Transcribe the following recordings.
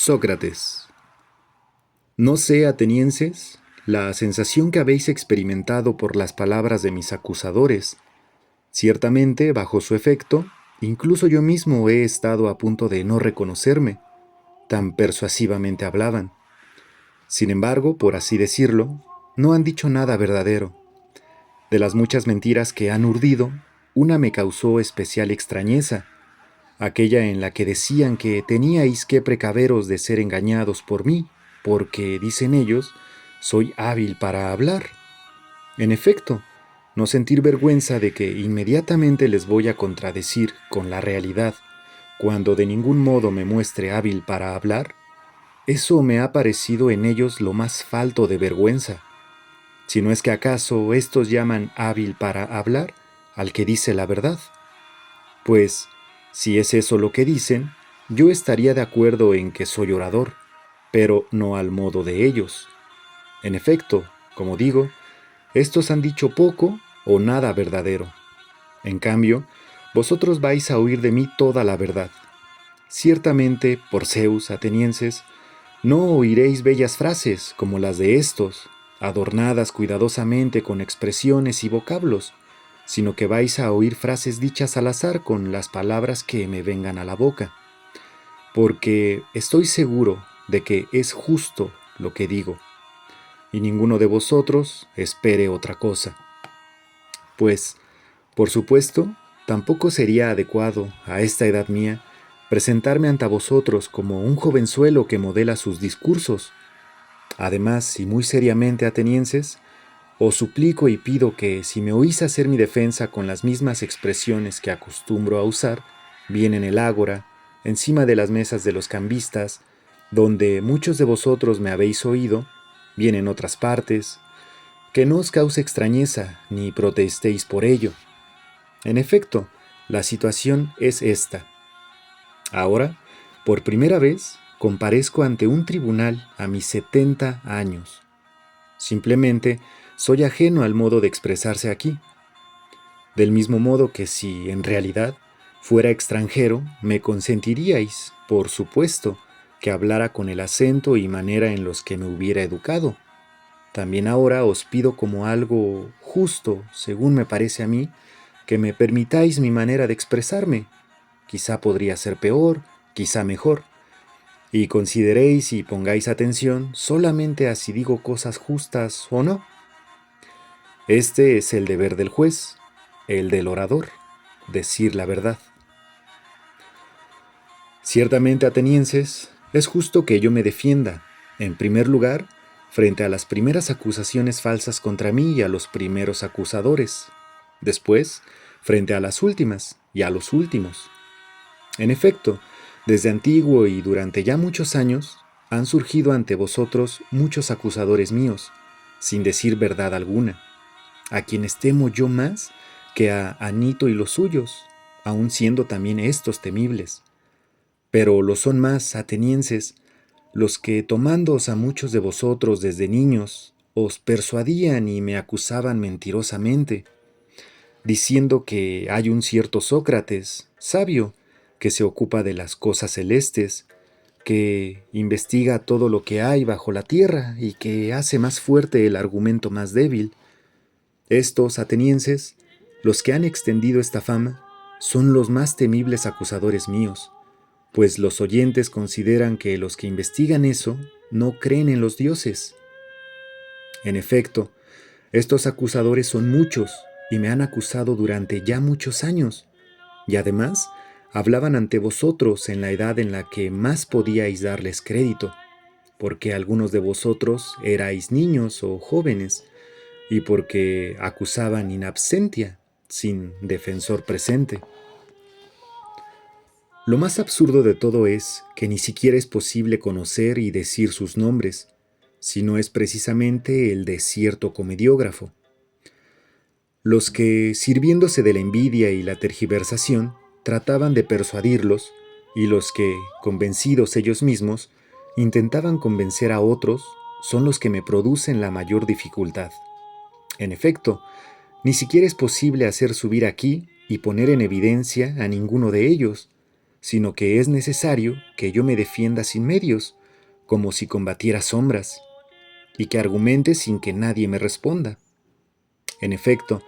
Sócrates. No sé, atenienses, la sensación que habéis experimentado por las palabras de mis acusadores. Ciertamente, bajo su efecto, incluso yo mismo he estado a punto de no reconocerme, tan persuasivamente hablaban. Sin embargo, por así decirlo, no han dicho nada verdadero. De las muchas mentiras que han urdido, una me causó especial extrañeza, aquella en la que decían que teníais que precaveros de ser engañados por mí, porque, dicen ellos, soy hábil para hablar. En efecto, no sentir vergüenza de que inmediatamente les voy a contradecir con la realidad, cuando de ningún modo me muestre hábil para hablar, eso me ha parecido en ellos lo más falto de vergüenza. Si no es que acaso estos llaman hábil para hablar al que dice la verdad. Pues, si es eso lo que dicen, yo estaría de acuerdo en que soy orador, pero no al modo de ellos. En efecto, como digo, estos han dicho poco o nada verdadero. En cambio, vosotros vais a oír de mí toda la verdad. Ciertamente, por Zeus, atenienses, no oiréis bellas frases como las de estos, adornadas cuidadosamente con expresiones y vocablos, sino que vais a oír frases dichas al azar con las palabras que me vengan a la boca, porque estoy seguro de que es justo lo que digo, y ninguno de vosotros espere otra cosa. Pues, por supuesto, tampoco sería adecuado, a esta edad mía, presentarme ante vosotros como un jovenzuelo que modela sus discursos. Además, y muy seriamente, atenienses, os suplico y pido que, si me oís hacer mi defensa con las mismas expresiones que acostumbro a usar, bien en el ágora, encima de las mesas de los cambistas, donde muchos de vosotros me habéis oído, bien en otras partes, que no os cause extrañeza ni protestéis por ello. En efecto, la situación es esta. Ahora, por primera vez, comparezco ante un tribunal a mis 70 años. Simplemente soy ajeno al modo de expresarse aquí. Del mismo modo que si, en realidad, fuera extranjero, me consentiríais, por supuesto, que hablara con el acento y manera en los que me hubiera educado. También ahora os pido como algo justo, según me parece a mí, que me permitáis mi manera de expresarme. Quizá podría ser peor, quizá mejor. Y consideréis y pongáis atención solamente a si digo cosas justas o no. Este es el deber del juez, el del orador, decir la verdad. Ciertamente, atenienses, es justo que yo me defienda, en primer lugar, frente a las primeras acusaciones falsas contra mí y a los primeros acusadores, después, frente a las últimas y a los últimos. En efecto, desde antiguo y durante ya muchos años, han surgido ante vosotros muchos acusadores míos, sin decir verdad alguna, a quienes temo yo más que a Anito y los suyos, aun siendo también estos temibles. Pero lo son más, atenienses, los que tomándoos a muchos de vosotros desde niños, os persuadían y me acusaban mentirosamente, diciendo que hay un cierto Sócrates, sabio, que se ocupa de las cosas celestes, que investiga todo lo que hay bajo la tierra y que hace más fuerte el argumento más débil. Estos atenienses, los que han extendido esta fama, son los más temibles acusadores míos, pues los oyentes consideran que los que investigan eso no creen en los dioses. En efecto, estos acusadores son muchos y me han acusado durante ya muchos años, y además hablaban ante vosotros en la edad en la que más podíais darles crédito, porque algunos de vosotros erais niños o jóvenes, y porque acusaban in absentia, sin defensor presente. Lo más absurdo de todo es que ni siquiera es posible conocer y decir sus nombres, si no es precisamente el de cierto comediógrafo. Los que, sirviéndose de la envidia y la tergiversación, trataban de persuadirlos, y los que, convencidos ellos mismos, intentaban convencer a otros, son los que me producen la mayor dificultad. En efecto, ni siquiera es posible hacer subir aquí y poner en evidencia a ninguno de ellos, sino que es necesario que yo me defienda sin medios, como si combatiera sombras, y que argumente sin que nadie me responda. En efecto,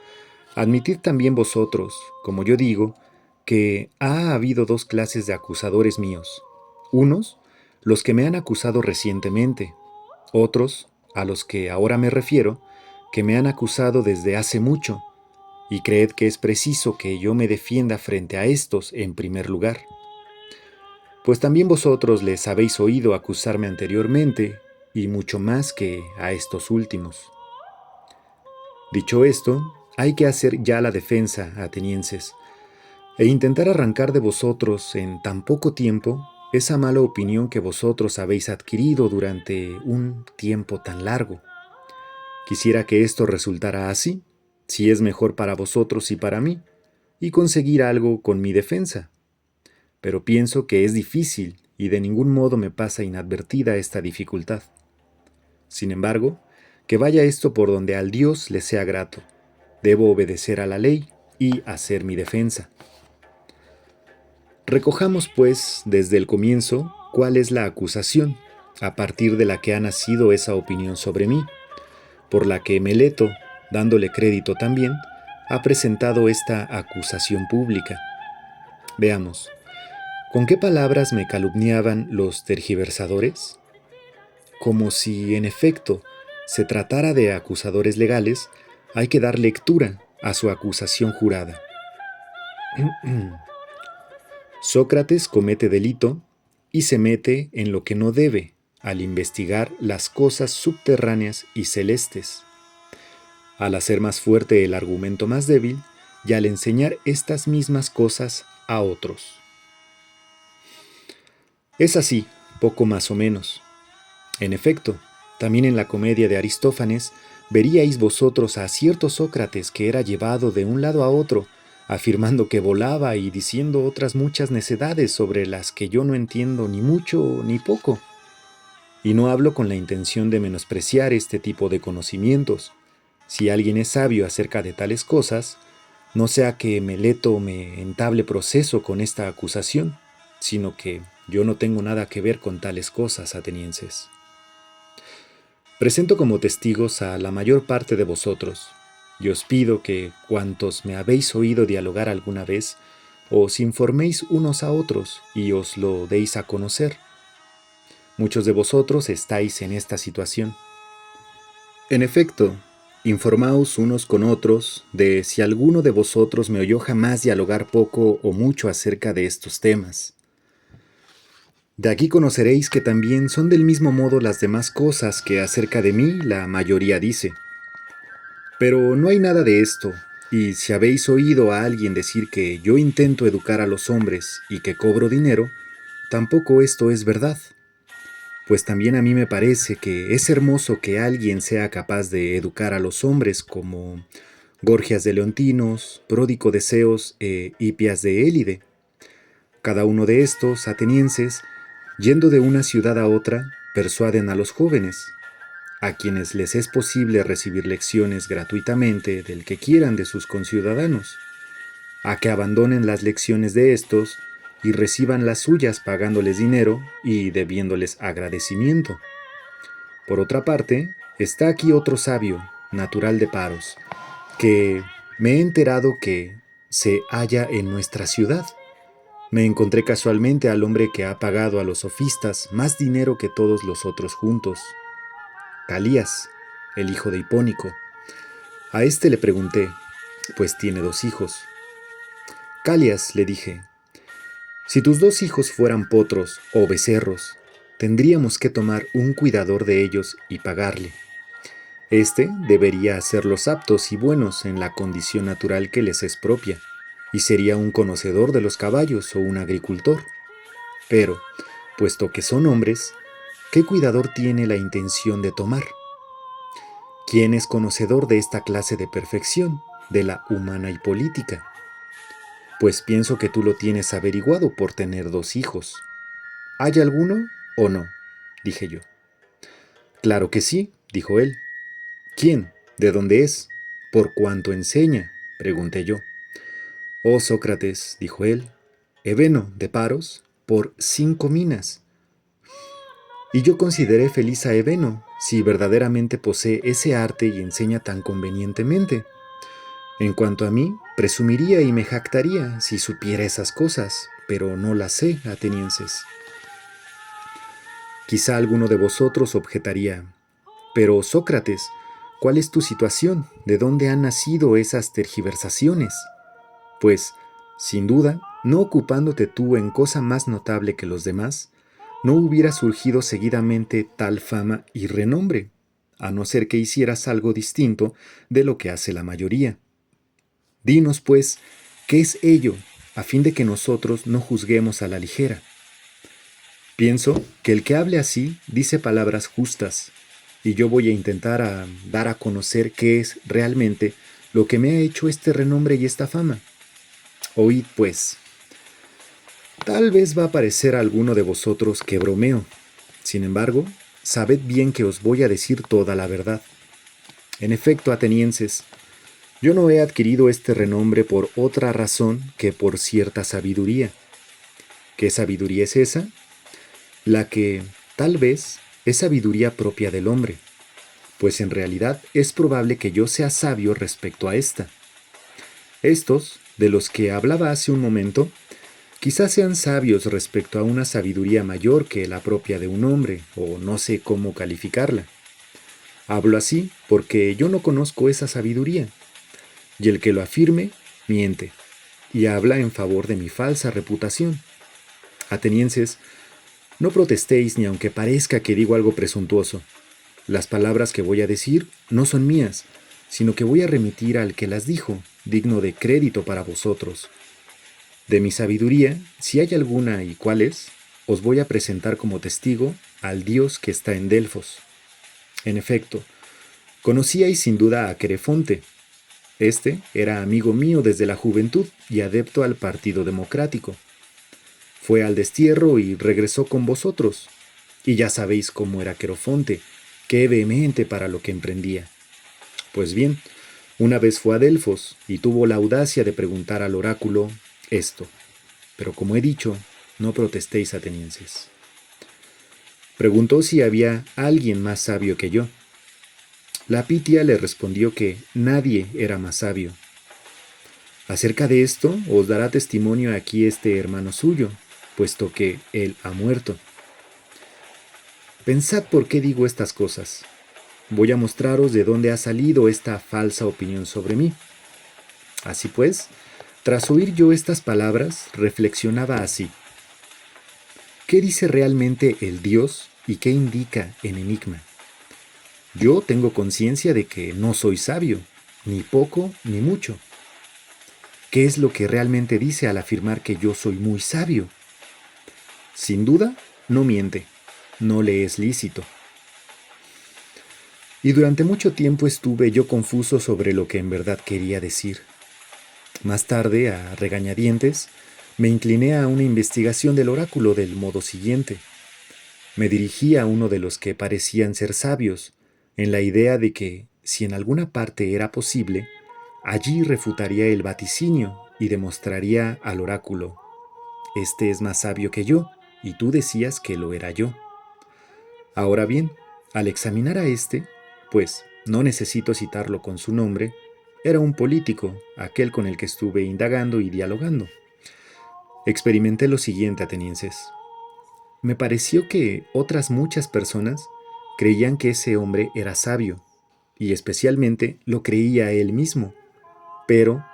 admitid también vosotros, como yo digo, que ha habido dos clases de acusadores míos. Unos, los que me han acusado recientemente, otros, a los que ahora me refiero, que me han acusado desde hace mucho, y creed que es preciso que yo me defienda frente a estos en primer lugar. Pues también vosotros les habéis oído acusarme anteriormente, y mucho más que a estos últimos. Dicho esto, hay que hacer ya la defensa, atenienses, e intentar arrancar de vosotros en tan poco tiempo esa mala opinión que vosotros habéis adquirido durante un tiempo tan largo. Quisiera que esto resultara así, si es mejor para vosotros y para mí, y conseguir algo con mi defensa. Pero pienso que es difícil y de ningún modo me pasa inadvertida esta dificultad. Sin embargo, que vaya esto por donde al Dios le sea grato. Debo obedecer a la ley y hacer mi defensa. Recojamos, pues, desde el comienzo, cuál es la acusación, a partir de la que ha nacido esa opinión sobre mí, por la que Meleto, dándole crédito también, ha presentado esta acusación pública. Veamos, ¿con qué palabras me calumniaban los tergiversadores? Como si, en efecto, se tratara de acusadores legales, hay que dar lectura a su acusación jurada. Sócrates comete delito y se mete en lo que no debe al investigar las cosas subterráneas y celestes, al hacer más fuerte el argumento más débil y al enseñar estas mismas cosas a otros. Es así, poco más o menos. En efecto, también en la comedia de Aristófanes veríais vosotros a cierto Sócrates que era llevado de un lado a otro, afirmando que volaba y diciendo otras muchas necedades sobre las que yo no entiendo ni mucho ni poco. Y no hablo con la intención de menospreciar este tipo de conocimientos. Si alguien es sabio acerca de tales cosas, no sea que Meleto me entable proceso con esta acusación, sino que yo no tengo nada que ver con tales cosas, atenienses. Presento como testigos a la mayor parte de vosotros, y os pido que, cuantos me habéis oído dialogar alguna vez, os informéis unos a otros y os lo deis a conocer. Muchos de vosotros estáis en esta situación. En efecto, informaos unos con otros de si alguno de vosotros me oyó jamás dialogar poco o mucho acerca de estos temas. De aquí conoceréis que también son del mismo modo las demás cosas que acerca de mí la mayoría dice. Pero no hay nada de esto, y si habéis oído a alguien decir que yo intento educar a los hombres y que cobro dinero, tampoco esto es verdad. Pues también a mí me parece que es hermoso que alguien sea capaz de educar a los hombres como Gorgias de Leontinos, Pródico de Zeos e Hipias de Élide. Cada uno de estos atenienses, yendo de una ciudad a otra, persuaden a los jóvenes, a quienes les es posible recibir lecciones gratuitamente del que quieran de sus conciudadanos, a que abandonen las lecciones de estos y reciban las suyas pagándoles dinero y debiéndoles agradecimiento. Por otra parte, está aquí otro sabio, natural de Paros, que me he enterado que se halla en nuestra ciudad. Me encontré casualmente al hombre que ha pagado a los sofistas más dinero que todos los otros juntos, Calías, el hijo de Hipónico. A este le pregunté, pues tiene 2 hijos. Calías, le dije, si tus 2 hijos fueran potros o becerros, tendríamos que tomar un cuidador de ellos y pagarle. Este debería hacerlos aptos y buenos en la condición natural que les es propia, y sería un conocedor de los caballos o un agricultor. Pero, puesto que son hombres, ¿qué cuidador tiene la intención de tomar? ¿Quién es conocedor de esta clase de perfección, de la humana y política? Pues pienso que tú lo tienes averiguado por tener 2 hijos. ¿Hay alguno o no?, dije yo. Claro que sí, dijo él. ¿Quién? ¿De dónde es? ¿Por cuánto enseña?, pregunté yo. Oh, Sócrates, dijo él, Ebeno de Paros por 5 minas. Y yo consideré feliz a Ebeno, si verdaderamente posee ese arte y enseña tan convenientemente. En cuanto a mí, presumiría y me jactaría si supiera esas cosas, pero no las sé, atenienses. Quizá alguno de vosotros objetaría, pero Sócrates, ¿cuál es tu situación? ¿De dónde han nacido esas tergiversaciones? Pues, sin duda, no ocupándote tú en cosa más notable que los demás, no hubiera surgido seguidamente tal fama y renombre, a no ser que hicieras algo distinto de lo que hace la mayoría. Dinos, pues, ¿qué es ello, a fin de que nosotros no juzguemos a la ligera? Pienso que el que hable así dice palabras justas, y yo voy a intentar dar a conocer qué es realmente lo que me ha hecho este renombre y esta fama. Oíd, pues. Tal vez va a parecer a alguno de vosotros que bromeo. Sin embargo, sabed bien que os voy a decir toda la verdad. En efecto, atenienses, yo no he adquirido este renombre por otra razón que por cierta sabiduría. ¿Qué sabiduría es esa? La que, tal vez, es sabiduría propia del hombre, pues en realidad es probable que yo sea sabio respecto a esta. Estos, de los que hablaba hace un momento, quizás sean sabios respecto a una sabiduría mayor que la propia de un hombre, o no sé cómo calificarla. Hablo así porque yo no conozco esa sabiduría, y el que lo afirme, miente, y habla en favor de mi falsa reputación. Atenienses, no protestéis ni aunque parezca que digo algo presuntuoso. Las palabras que voy a decir no son mías, sino que voy a remitir al que las dijo, digno de crédito para vosotros. De mi sabiduría, si hay alguna y cuál es, os voy a presentar como testigo al Dios que está en Delfos. En efecto, conocíais sin duda a Querefonte. Este era amigo mío desde la juventud y adepto al Partido Democrático. Fue al destierro y regresó con vosotros. Y ya sabéis cómo era Querefonte, qué vehemente para lo que emprendía. Pues bien, una vez fue a Delfos y tuvo la audacia de preguntar al oráculo esto. Pero como he dicho, no protestéis, atenienses. Preguntó si había alguien más sabio que yo. La Pitia le respondió que nadie era más sabio. Acerca de esto os dará testimonio aquí este hermano suyo, puesto que él ha muerto. Pensad por qué digo estas cosas. Voy a mostraros de dónde ha salido esta falsa opinión sobre mí. Así pues, tras oír yo estas palabras, reflexionaba así. ¿Qué dice realmente el Dios y qué indica en enigma? Yo tengo conciencia de que no soy sabio, ni poco ni mucho. ¿Qué es lo que realmente dice al afirmar que yo soy muy sabio? Sin duda, no miente, no le es lícito. Y durante mucho tiempo estuve yo confuso sobre lo que en verdad quería decir. Más tarde, a regañadientes, me incliné a una investigación del oráculo del modo siguiente. Me dirigí a uno de los que parecían ser sabios, en la idea de que, si en alguna parte era posible, allí refutaría el vaticinio y demostraría al oráculo, este es más sabio que yo, y tú decías que lo era yo. Ahora bien, al examinar a este, pues no necesito citarlo con su nombre, era un político, aquel con el que estuve indagando y dialogando. Experimenté lo siguiente, atenienses. Me pareció que otras muchas personas creían que ese hombre era sabio, y especialmente lo creía él mismo, pero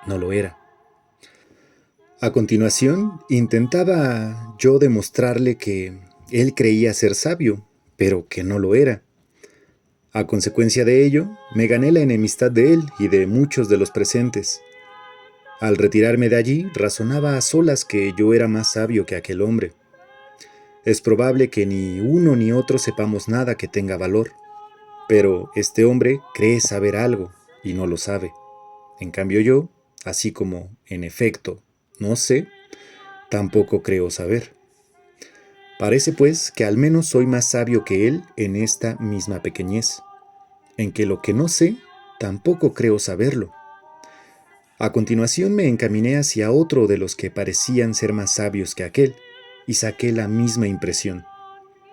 no lo era. A continuación, intentaba yo demostrarle que él creía ser sabio, pero que no lo era. A consecuencia de ello, me gané la enemistad de él y de muchos de los presentes. Al retirarme de allí, razonaba a solas que yo era más sabio que aquel hombre. Es probable que ni uno ni otro sepamos nada que tenga valor, pero este hombre cree saber algo y no lo sabe. En cambio yo, así como, en efecto, no sé, tampoco creo saber. Parece pues que al menos soy más sabio que él en esta misma pequeñez, en que lo que no sé, tampoco creo saberlo. A continuación me encaminé hacia otro de los que parecían ser más sabios que aquel, y saqué la misma impresión.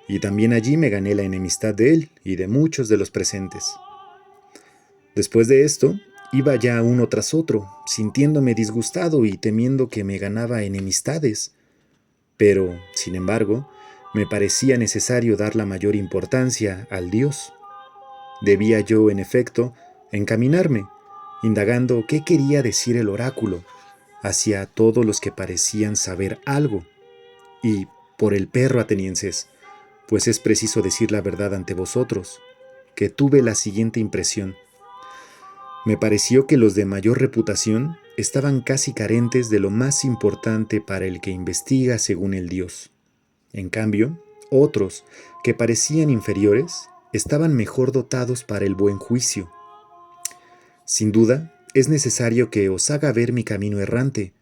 Y también allí me gané la enemistad de él y de muchos de los presentes. Después de esto, iba ya uno tras otro, sintiéndome disgustado y temiendo que me ganaba enemistades. Pero, sin embargo, me parecía necesario dar la mayor importancia al Dios. Debía yo, en efecto, encaminarme, indagando qué quería decir el oráculo, hacia todos los que parecían saber algo. Y, por el perro, atenienses, pues es preciso decir la verdad ante vosotros, que tuve la siguiente impresión. Me pareció que los de mayor reputación estaban casi carentes de lo más importante para el que investiga según el Dios. En cambio, otros, que parecían inferiores, estaban mejor dotados para el buen juicio. Sin duda, es necesario que os haga ver mi camino errante,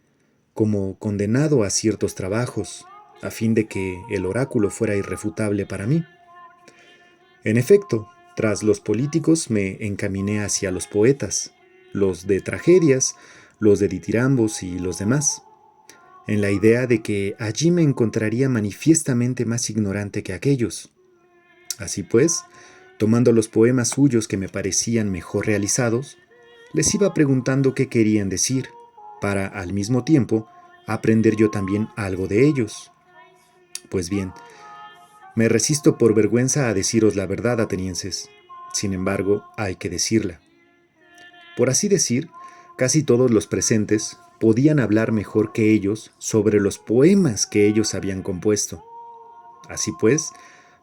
como condenado a ciertos trabajos, a fin de que el oráculo fuera irrefutable para mí. En efecto, tras los políticos me encaminé hacia los poetas, los de tragedias, los de ditirambos y los demás, en la idea de que allí me encontraría manifiestamente más ignorante que aquellos. Así pues, tomando los poemas suyos que me parecían mejor realizados, les iba preguntando qué querían decir, para, al mismo tiempo, aprender yo también algo de ellos. Pues bien, me resisto por vergüenza a deciros la verdad, atenienses. Sin embargo, hay que decirla. Por así decir, casi todos los presentes podían hablar mejor que ellos sobre los poemas que ellos habían compuesto. Así pues,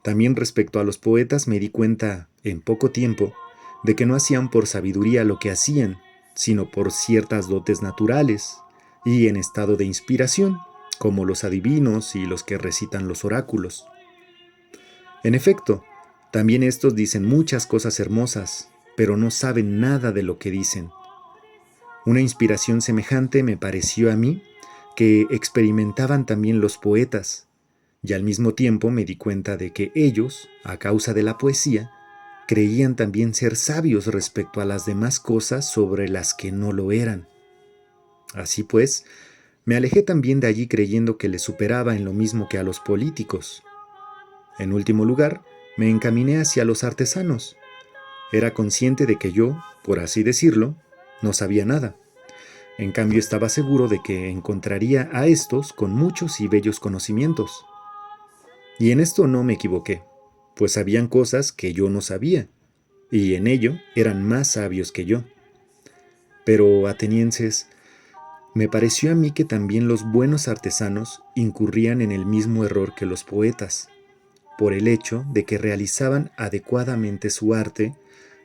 también respecto a los poetas me di cuenta, en poco tiempo, de que no hacían por sabiduría lo que hacían, sino por ciertas dotes naturales y en estado de inspiración, como los adivinos y los que recitan los oráculos. En efecto, también estos dicen muchas cosas hermosas, pero no saben nada de lo que dicen. Una inspiración semejante me pareció a mí que experimentaban también los poetas, y al mismo tiempo me di cuenta de que ellos, a causa de la poesía, creían también ser sabios respecto a las demás cosas sobre las que no lo eran. Así pues, me alejé también de allí creyendo que les superaba en lo mismo que a los políticos. En último lugar, me encaminé hacia los artesanos. Era consciente de que yo, por así decirlo, no sabía nada. En cambio, estaba seguro de que encontraría a estos con muchos y bellos conocimientos. Y en esto no me equivoqué, pues sabían cosas que yo no sabía, y en ello eran más sabios que yo. Pero, atenienses, me pareció a mí que también los buenos artesanos incurrían en el mismo error que los poetas, por el hecho de que realizaban adecuadamente su arte.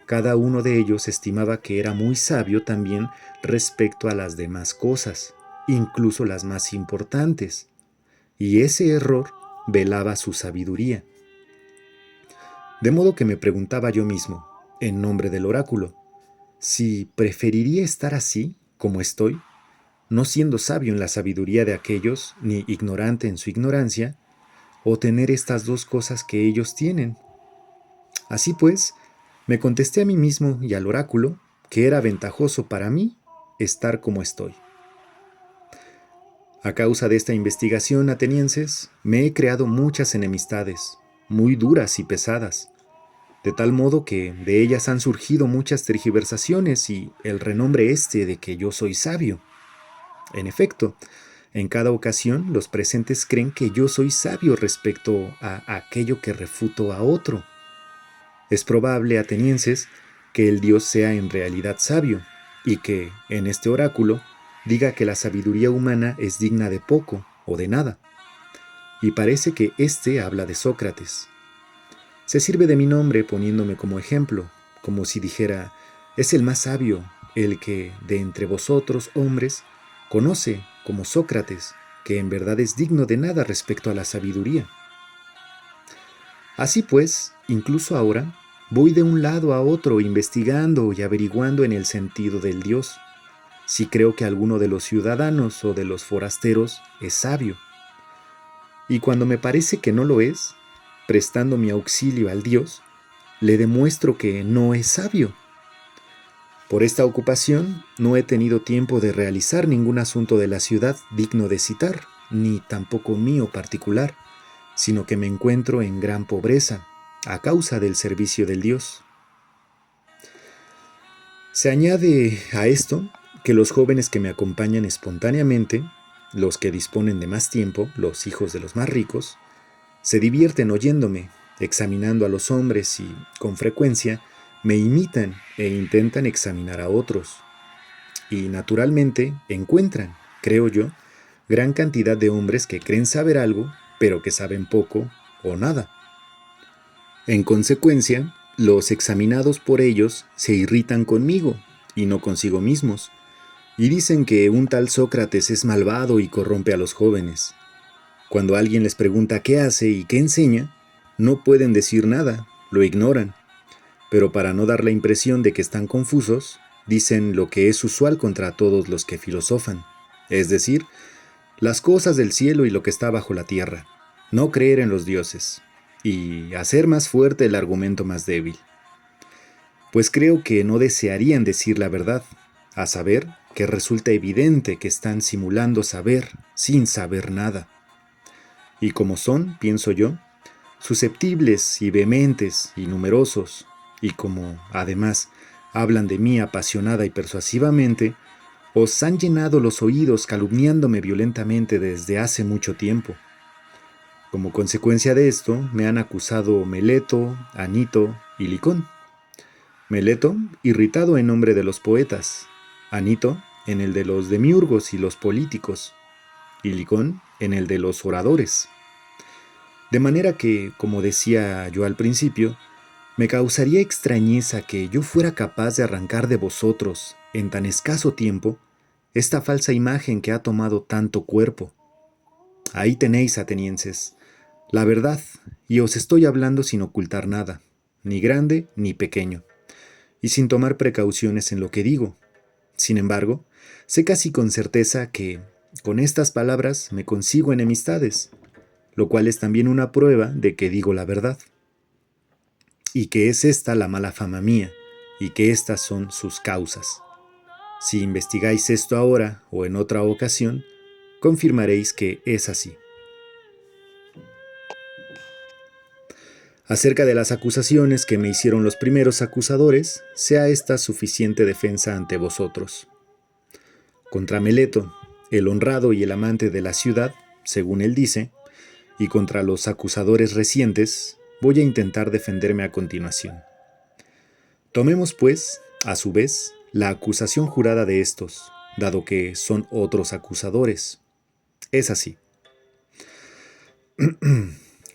Cada uno de ellos estimaba que era muy sabio también respecto a las demás cosas, incluso las más importantes, y ese error velaba su sabiduría. De modo que me preguntaba yo mismo, en nombre del oráculo, si preferiría estar así, como estoy, no siendo sabio en la sabiduría de aquellos, ni ignorante en su ignorancia, o tener estas dos cosas que ellos tienen. Así pues, me contesté a mí mismo y al oráculo que era ventajoso para mí estar como estoy. A causa de esta investigación, atenienses, me he creado muchas enemistades, muy duras y pesadas, de tal modo que de ellas han surgido muchas tergiversaciones y el renombre este de que yo soy sabio. En efecto, en cada ocasión los presentes creen que yo soy sabio respecto a aquello que refuto a otro. Es probable, atenienses, que el Dios sea en realidad sabio, y que, en este oráculo, diga que la sabiduría humana es digna de poco o de nada. Y parece que éste habla de Sócrates. Se sirve de mi nombre poniéndome como ejemplo, como si dijera, es el más sabio, el que, de entre vosotros, hombres, conoce, como Sócrates, que en verdad es digno de nada respecto a la sabiduría. Así pues, incluso ahora, voy de un lado a otro investigando y averiguando en el sentido del Dios, si creo que alguno de los ciudadanos o de los forasteros es sabio. Y cuando me parece que no lo es, prestando mi auxilio al Dios, le demuestro que no es sabio. Por esta ocupación no he tenido tiempo de realizar ningún asunto de la ciudad digno de citar, ni tampoco mío particular, sino que me encuentro en gran pobreza, a causa del servicio del Dios. Se añade a esto que los jóvenes que me acompañan espontáneamente, los que disponen de más tiempo, los hijos de los más ricos, se divierten oyéndome, examinando a los hombres y, con frecuencia, me imitan e intentan examinar a otros. Y, naturalmente, encuentran, creo yo, gran cantidad de hombres que creen saber algo, pero que saben poco o nada. En consecuencia, los examinados por ellos se irritan conmigo y no consigo mismos, y dicen que un tal Sócrates es malvado y corrompe a los jóvenes. Cuando alguien les pregunta qué hace y qué enseña, no pueden decir nada, lo ignoran, pero para no dar la impresión de que están confusos, dicen lo que es usual contra todos los que filosofan, es decir, las cosas del cielo y lo que está bajo la tierra, no creer en los dioses, y hacer más fuerte el argumento más débil. Pues creo que no desearían decir la verdad, a saber que resulta evidente que están simulando saber sin saber nada. Y como son, pienso yo, susceptibles y vehementes y numerosos, y como, además, hablan de mí apasionada y persuasivamente, os han llenado los oídos calumniándome violentamente desde hace mucho tiempo. Como consecuencia de esto, me han acusado Meleto, Anito y Licón. Meleto, irritado en nombre de los poetas, Anito, en el de los demiurgos y los políticos, y Licón, en el de los oradores. De manera que, como decía yo al principio, me causaría extrañeza que yo fuera capaz de arrancar de vosotros, en tan escaso tiempo, esta falsa imagen que ha tomado tanto cuerpo. Ahí tenéis, atenienses, la verdad, y os estoy hablando sin ocultar nada, ni grande ni pequeño, y sin tomar precauciones en lo que digo. Sin embargo, sé casi con certeza que, con estas palabras, me consigo enemistades, lo cual es también una prueba de que digo la verdad, y que es esta la mala fama mía, y que estas son sus causas. Si investigáis esto ahora o en otra ocasión, confirmaréis que es así. Acerca de las acusaciones que me hicieron los primeros acusadores, sea esta suficiente defensa ante vosotros. Contra Meleto, el honrado y el amante de la ciudad, según él dice, y contra los acusadores recientes, voy a intentar defenderme a continuación. Tomemos, pues, a su vez, la acusación jurada de estos, dado que son otros acusadores. Es así.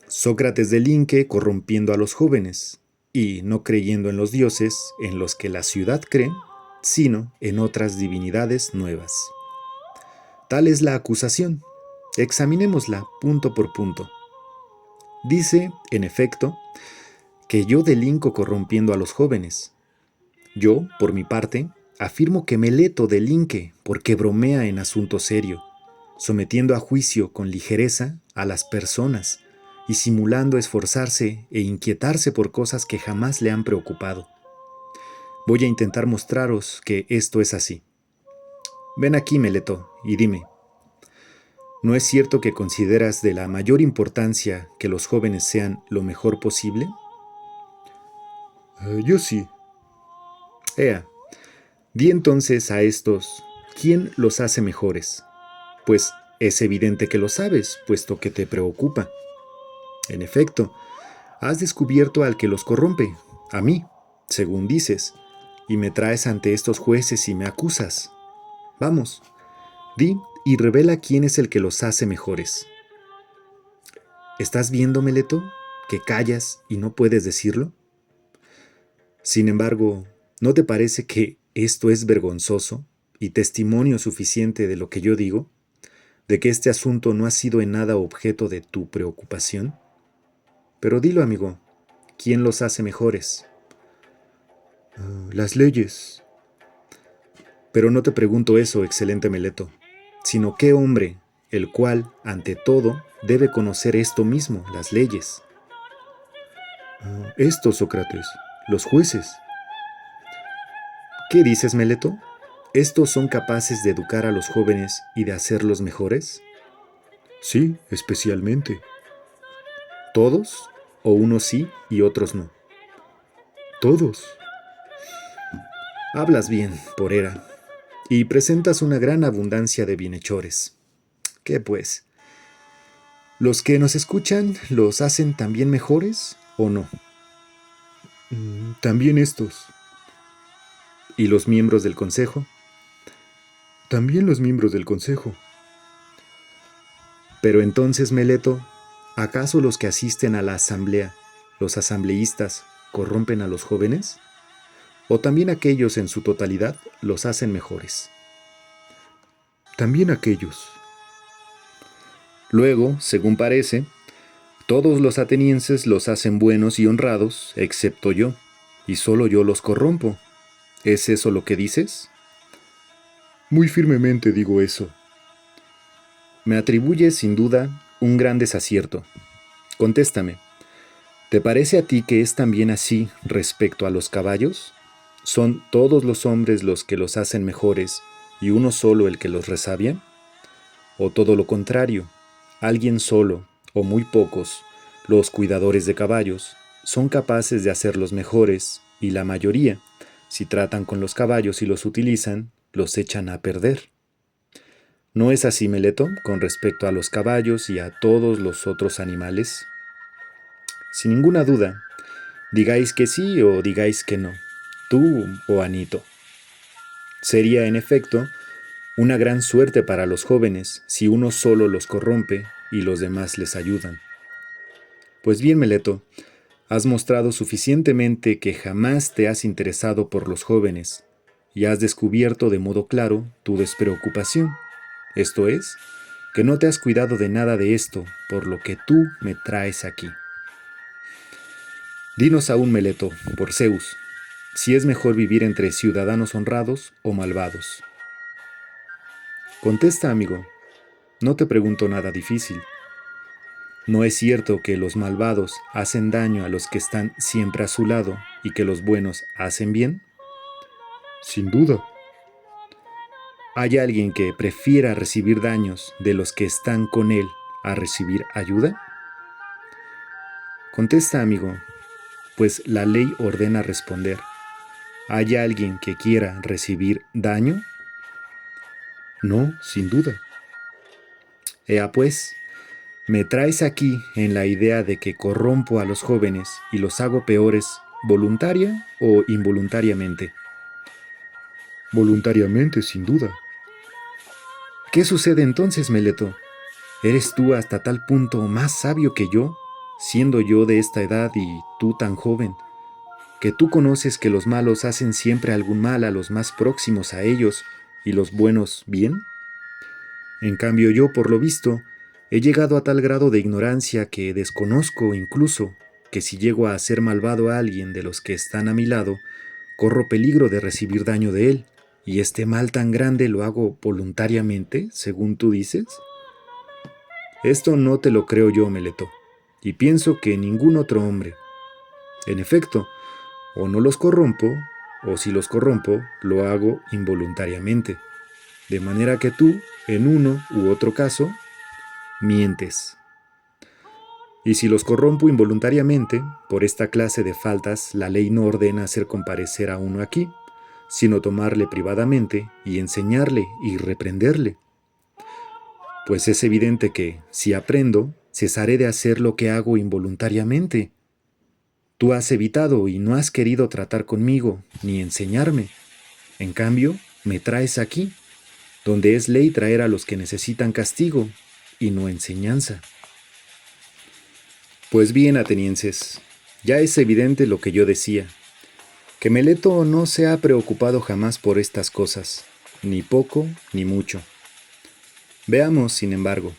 Sócrates delinque corrompiendo a los jóvenes, y no creyendo en los dioses en los que la ciudad cree, sino en otras divinidades nuevas. Tal es la acusación. Examinémosla punto por punto. Dice, en efecto, que yo delinco corrompiendo a los jóvenes. Yo, por mi parte, afirmo que Meleto delinque porque bromea en asunto serio, sometiendo a juicio con ligereza a las personas y simulando esforzarse e inquietarse por cosas que jamás le han preocupado. Voy a intentar mostraros que esto es así. Ven aquí, Meleto, y dime, ¿no es cierto que consideras de la mayor importancia que los jóvenes sean lo mejor posible? Yo sí. Ea, di entonces a estos, ¿quién los hace mejores? Pues es evidente que lo sabes, puesto que te preocupa. En efecto, has descubierto al que los corrompe, a mí, según dices, y me traes ante estos jueces y me acusas. Vamos, di y revela quién es el que los hace mejores. ¿Estás viendo, Meleto, que callas y no puedes decirlo? Sin embargo, ¿no te parece que esto es vergonzoso y testimonio suficiente de lo que yo digo? ¿De que este asunto no ha sido en nada objeto de tu preocupación? Pero dilo, amigo, ¿quién los hace mejores? Las leyes. Pero no te pregunto eso, excelente Meleto, sino qué hombre, el cual, ante todo, debe conocer esto mismo, las leyes. Estos, Sócrates, los jueces. ¿Qué dices, Meleto? ¿Estos son capaces de educar a los jóvenes y de hacerlos mejores? Sí, especialmente. ¿Todos? ¿O unos sí y otros no? Todos. Hablas bien, Porera, y presentas una gran abundancia de bienhechores. ¿Qué pues? ¿Los que nos escuchan los hacen también mejores o no? También estos. ¿Y los miembros del consejo? También los miembros del consejo. Pero entonces, Meleto, ¿acaso los que asisten a la asamblea, los asambleístas, corrompen a los jóvenes? ¿O también aquellos en su totalidad los hacen mejores? También aquellos. Luego, según parece, todos los atenienses los hacen buenos y honrados, excepto yo, y solo yo los corrompo. ¿Es eso lo que dices? Muy firmemente digo eso. Me atribuyes, sin duda, un gran desacierto. Contéstame, ¿te parece a ti que es también así respecto a los caballos? ¿Son todos los hombres los que los hacen mejores y uno solo el que los resabia? ¿O todo lo contrario, alguien solo, o muy pocos, los cuidadores de caballos, son capaces de hacerlos mejores y la mayoría, si tratan con los caballos y los utilizan, los echan a perder? ¿No es así, Meleto, con respecto a los caballos y a todos los otros animales? Sin ninguna duda, digáis que sí o digáis que no, tú o Anito. Sería, en efecto, una gran suerte para los jóvenes si uno solo los corrompe y los demás les ayudan. Pues bien, Meleto, has mostrado suficientemente que jamás te has interesado por los jóvenes y has descubierto de modo claro tu despreocupación. Esto es, que no te has cuidado de nada de esto, por lo que tú me traes aquí. Dinos aún, Meleto, por Zeus, si es mejor vivir entre ciudadanos honrados o malvados. Contesta, amigo, no te pregunto nada difícil. ¿No es cierto que los malvados hacen daño a los que están siempre a su lado y que los buenos hacen bien? Sin duda. ¿Hay alguien que prefiera recibir daños de los que están con él a recibir ayuda? Contesta, amigo, pues la ley ordena responder. ¿Hay alguien que quiera recibir daño? No, sin duda. Ea pues, me traes aquí en la idea de que corrompo a los jóvenes y los hago peores voluntaria o involuntariamente. Voluntariamente, sin duda. ¿Qué sucede entonces, Meleto? ¿Eres tú hasta tal punto más sabio que yo, siendo yo de esta edad y tú tan joven, que tú conoces que los malos hacen siempre algún mal a los más próximos a ellos y los buenos bien? En cambio yo, por lo visto, he llegado a tal grado de ignorancia que desconozco incluso que si llego a hacer malvado a alguien de los que están a mi lado, corro peligro de recibir daño de él, y este mal tan grande lo hago voluntariamente, según tú dices. Esto no te lo creo yo, Meleto, y pienso que ningún otro hombre. En efecto, o no los corrompo, o si los corrompo, lo hago involuntariamente. De manera que tú, en uno u otro caso, mientes. Y si los corrompo involuntariamente, por esta clase de faltas la ley no ordena hacer comparecer a uno aquí, sino tomarle privadamente y enseñarle y reprenderle. Pues es evidente que, si aprendo, cesaré de hacer lo que hago involuntariamente. Tú has evitado y no has querido tratar conmigo ni enseñarme. En cambio, me traes aquí, donde es ley traer a los que necesitan castigo y no enseñanza. Pues bien, atenienses, ya es evidente lo que yo decía, que Meleto no se ha preocupado jamás por estas cosas, ni poco ni mucho. Veamos, sin embargo.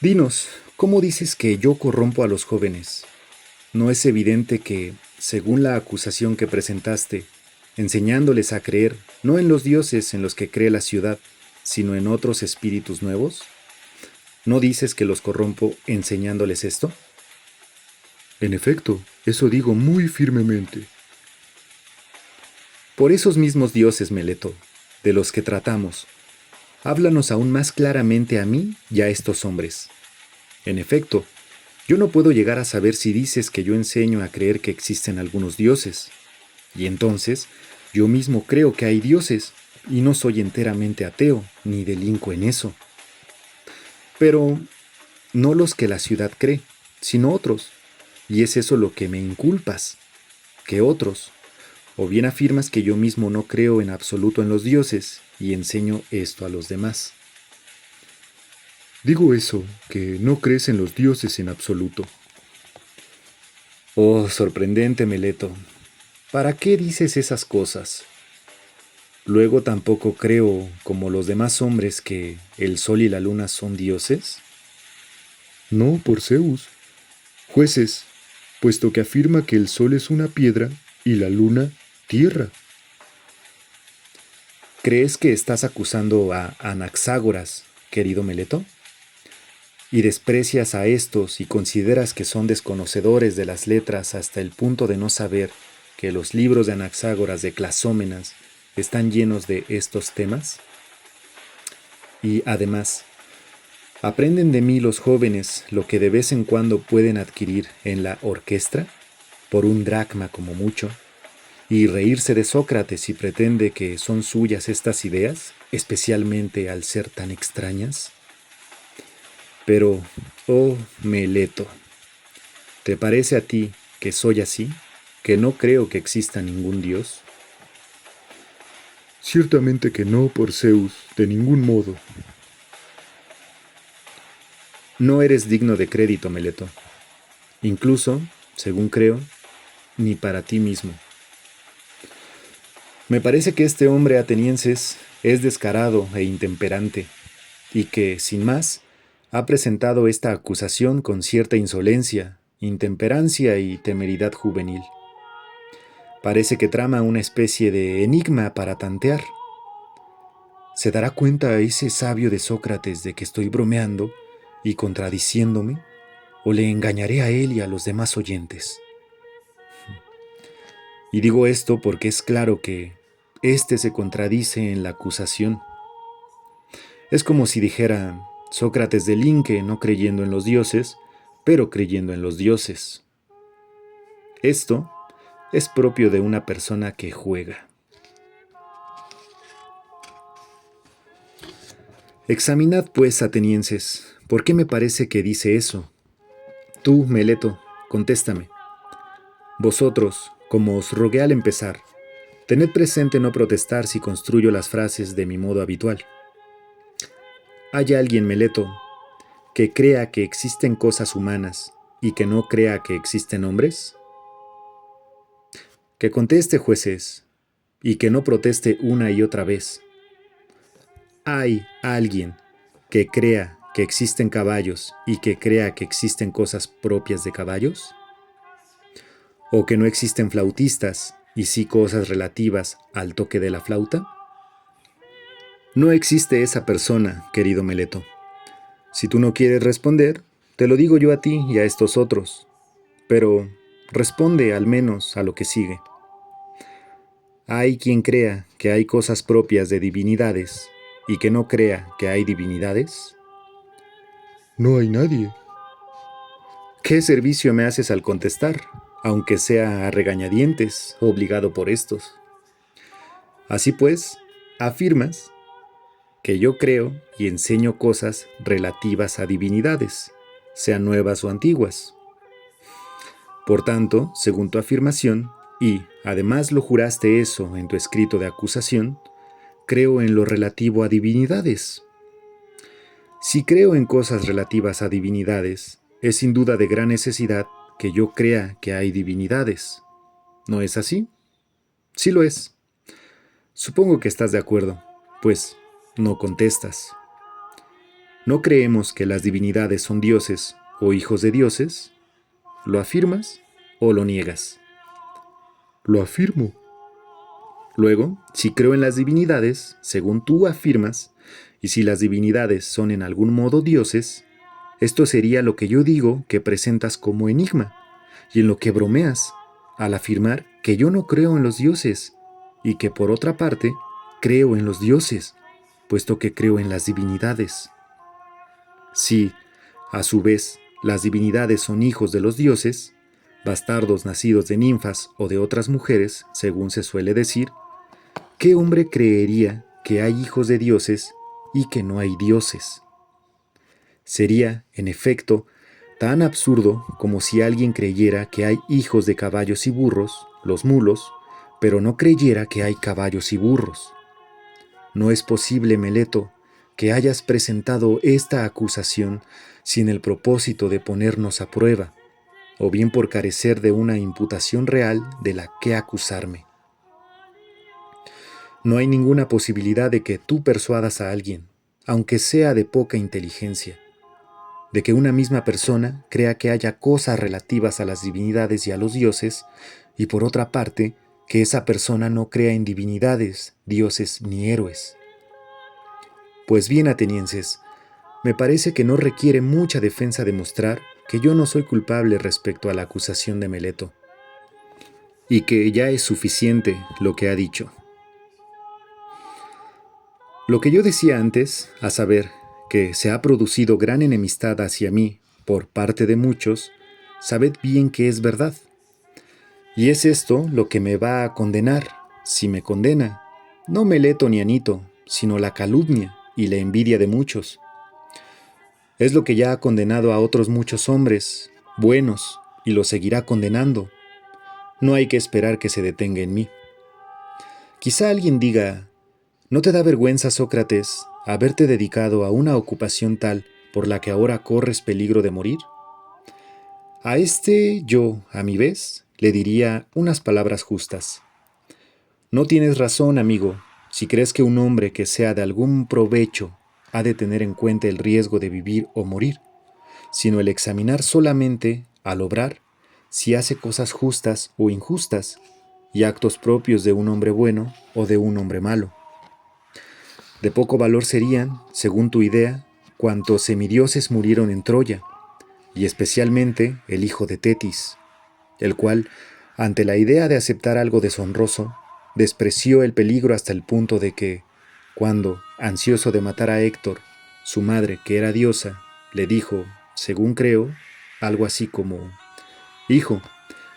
Dinos, ¿cómo dices que yo corrompo a los jóvenes? ¿No es evidente que, según la acusación que presentaste, enseñándoles a creer no en los dioses en los que cree la ciudad, sino en otros espíritus nuevos? ¿No dices que los corrompo enseñándoles esto? En efecto, eso digo muy firmemente. Por esos mismos dioses, Meleto, de los que tratamos, háblanos aún más claramente a mí y a estos hombres. En efecto, yo no puedo llegar a saber si dices que yo enseño a creer que existen algunos dioses. Y entonces, yo mismo creo que hay dioses, y no soy enteramente ateo, ni delinco en eso. Pero no los que la ciudad cree, sino otros. Y es eso lo que me inculpas, que otros. O bien afirmas que yo mismo no creo en absoluto en los dioses, y enseño esto a los demás. Digo eso, que no crees en los dioses en absoluto. Oh, sorprendente, Meleto. ¿Para qué dices esas cosas? Luego tampoco creo, como los demás hombres, que el sol y la luna son dioses. No por Zeus. Jueces, puesto que afirma que el sol es una piedra y la luna tierra. ¿Crees que estás acusando a Anaxágoras, querido Meleto? ¿Y desprecias a estos y consideras que son desconocedores de las letras hasta el punto de no saber que los libros de Anaxágoras de Clasómenas están llenos de estos temas? Y además, ¿aprenden de mí los jóvenes lo que de vez en cuando pueden adquirir en la orquesta, por un dracma como mucho, y reírse de Sócrates si pretende que son suyas estas ideas, especialmente al ser tan extrañas? Pero, oh Meleto, ¿te parece a ti que soy así, que no creo que exista ningún dios? Ciertamente que no por Zeus, de ningún modo. No eres digno de crédito, Meleto. Incluso, según creo, ni para ti mismo. Me parece que este hombre atenienses es descarado e intemperante, y que, sin más, ha presentado esta acusación con cierta insolencia, intemperancia y temeridad juvenil. Parece que trama una especie de enigma para tantear. ¿Se dará cuenta ese sabio de Sócrates de que estoy bromeando y contradiciéndome? ¿O le engañaré a él y a los demás oyentes? Y digo esto porque es claro que éste se contradice en la acusación. Es como si dijera, Sócrates delinque no creyendo en los dioses, pero creyendo en los dioses. Esto es propio de una persona que juega. Examinad, pues, atenienses, ¿por qué me parece que dice eso? Tú, Meleto, contéstame. Vosotros, como os rogué al empezar, tened presente no protestar si construyo las frases de mi modo habitual. ¿Hay alguien, Meleto, que crea que existen cosas humanas y que no crea que existen hombres? Que conteste, jueces, y que no proteste una y otra vez. ¿Hay alguien que crea que existen caballos y que crea que existen cosas propias de caballos? ¿O que no existen flautistas y sí cosas relativas al toque de la flauta? No existe esa persona, querido Meleto. Si tú no quieres responder, te lo digo yo a ti y a estos otros, pero responde al menos a lo que sigue. Hay quien crea que hay cosas propias de divinidades y que no crea que hay divinidades. No hay nadie. ¿Qué servicio me haces al contestar, aunque sea a regañadientes, obligado por estos? Así pues, afirmas que yo creo y enseño cosas relativas a divinidades, sean nuevas o antiguas. Por tanto, según tu afirmación, y además lo juraste eso en tu escrito de acusación, creo en lo relativo a divinidades. Si creo en cosas relativas a divinidades, es sin duda de gran necesidad que yo crea que hay divinidades. ¿No es así? Sí lo es. Supongo que estás de acuerdo, pues no contestas. ¿No creemos que las divinidades son dioses o hijos de dioses? ¿Lo afirmas o lo niegas? Lo afirmo. Luego, si creo en las divinidades, según tú afirmas, y si las divinidades son en algún modo dioses, esto sería lo que yo digo que presentas como enigma, y en lo que bromeas, al afirmar que yo no creo en los dioses, y que por otra parte creo en los dioses, puesto que creo en las divinidades. Si, a su vez, las divinidades son hijos de los dioses, bastardos nacidos de ninfas o de otras mujeres, según se suele decir, ¿qué hombre creería que hay hijos de dioses y que no hay dioses? Sería, en efecto, tan absurdo como si alguien creyera que hay hijos de caballos y burros, los mulos, pero no creyera que hay caballos y burros. No es posible, Meleto, que hayas presentado esta acusación sin el propósito de ponernos a prueba, o bien por carecer de una imputación real de la que acusarme. No hay ninguna posibilidad de que tú persuadas a alguien, aunque sea de poca inteligencia, de que una misma persona crea que haya cosas relativas a las divinidades y a los dioses, y por otra parte, que esa persona no crea en divinidades, dioses ni héroes. Pues bien, atenienses, me parece que no requiere mucha defensa demostrar que yo no soy culpable respecto a la acusación de Meleto, y que ya es suficiente lo que ha dicho. Lo que yo decía antes, a saber, que se ha producido gran enemistad hacia mí por parte de muchos, sabed bien que es verdad. Y es esto lo que me va a condenar, si me condena, no Meleto ni Anito, sino la calumnia y la envidia de muchos. Es lo que ya ha condenado a otros muchos hombres, buenos, y lo seguirá condenando. No hay que esperar que se detenga en mí. Quizá alguien diga, ¿no te da vergüenza, Sócrates, haberte dedicado a una ocupación tal por la que ahora corres peligro de morir? A este yo, a mi vez, le diría unas palabras justas. No tienes razón, amigo, si crees que un hombre que sea de algún provecho ha de tener en cuenta el riesgo de vivir o morir, sino el examinar solamente, al obrar, si hace cosas justas o injustas, y actos propios de un hombre bueno o de un hombre malo. De poco valor serían, según tu idea, cuantos semidioses murieron en Troya, y especialmente el hijo de Tetis, el cual, ante la idea de aceptar algo deshonroso, despreció el peligro hasta el punto de que, cuando, ansioso de matar a Héctor, su madre, que era diosa, le dijo, según creo, algo así como, «Hijo,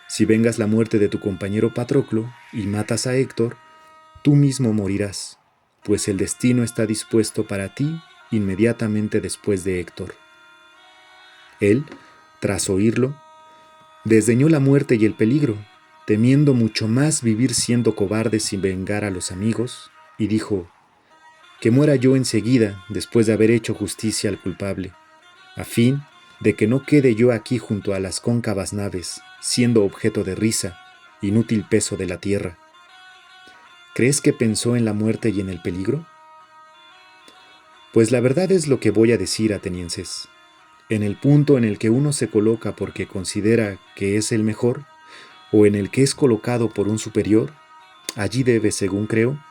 si vengas la muerte de tu compañero Patroclo y matas a Héctor, tú mismo morirás, pues el destino está dispuesto para ti inmediatamente después de Héctor». Él, tras oírlo, desdeñó la muerte y el peligro, temiendo mucho más vivir siendo cobarde sin vengar a los amigos, y dijo, «Que muera yo enseguida después de haber hecho justicia al culpable, a fin de que no quede yo aquí junto a las cóncavas naves, siendo objeto de risa, inútil peso de la tierra». ¿Crees que pensó en la muerte y en el peligro? Pues la verdad es lo que voy a decir, atenienses. En el punto en el que uno se coloca porque considera que es el mejor, o en el que es colocado por un superior, allí debe, según creo,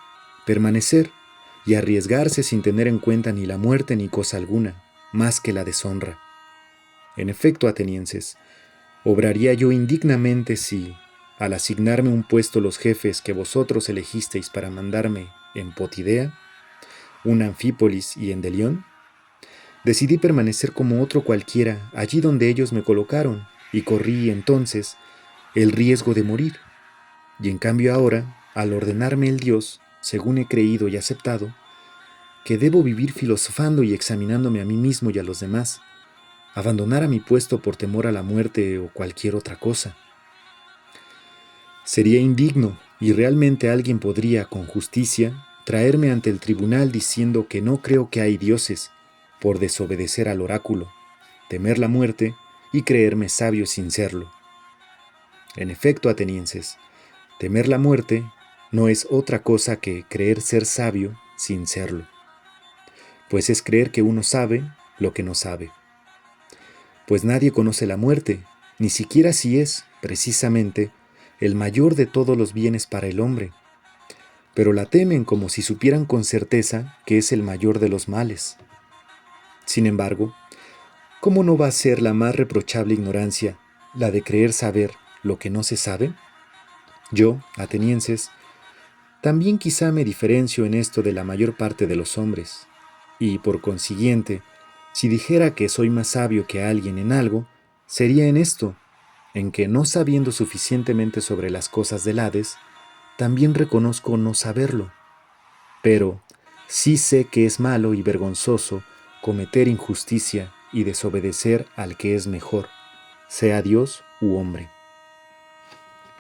permanecer y arriesgarse sin tener en cuenta ni la muerte ni cosa alguna, más que la deshonra. En efecto, atenienses, obraría yo indignamente si, al asignarme un puesto los jefes que vosotros elegisteis para mandarme en Potidea, en Anfípolis y en Delión, decidí permanecer como otro cualquiera allí donde ellos me colocaron y corrí entonces el riesgo de morir. Y en cambio ahora, al ordenarme el Dios, según he creído y aceptado, que debo vivir filosofando y examinándome a mí mismo y a los demás, abandonar a mi puesto por temor a la muerte o cualquier otra cosa. Sería indigno y realmente alguien podría, con justicia, traerme ante el tribunal diciendo que no creo que hay dioses, por desobedecer al oráculo, temer la muerte y creerme sabio sin serlo. En efecto, atenienses, temer la muerte no es otra cosa que creer ser sabio sin serlo, pues es creer que uno sabe lo que no sabe. Pues nadie conoce la muerte, ni siquiera si es, precisamente, el mayor de todos los bienes para el hombre, pero la temen como si supieran con certeza que es el mayor de los males. Sin embargo, ¿cómo no va a ser la más reprochable ignorancia la de creer saber lo que no se sabe? Yo, atenienses, también quizá me diferencio en esto de la mayor parte de los hombres, y por consiguiente, si dijera que soy más sabio que alguien en algo, sería en esto, en que no sabiendo suficientemente sobre las cosas del Hades, también reconozco no saberlo. Pero sí sé que es malo y vergonzoso cometer injusticia y desobedecer al que es mejor, sea Dios u hombre.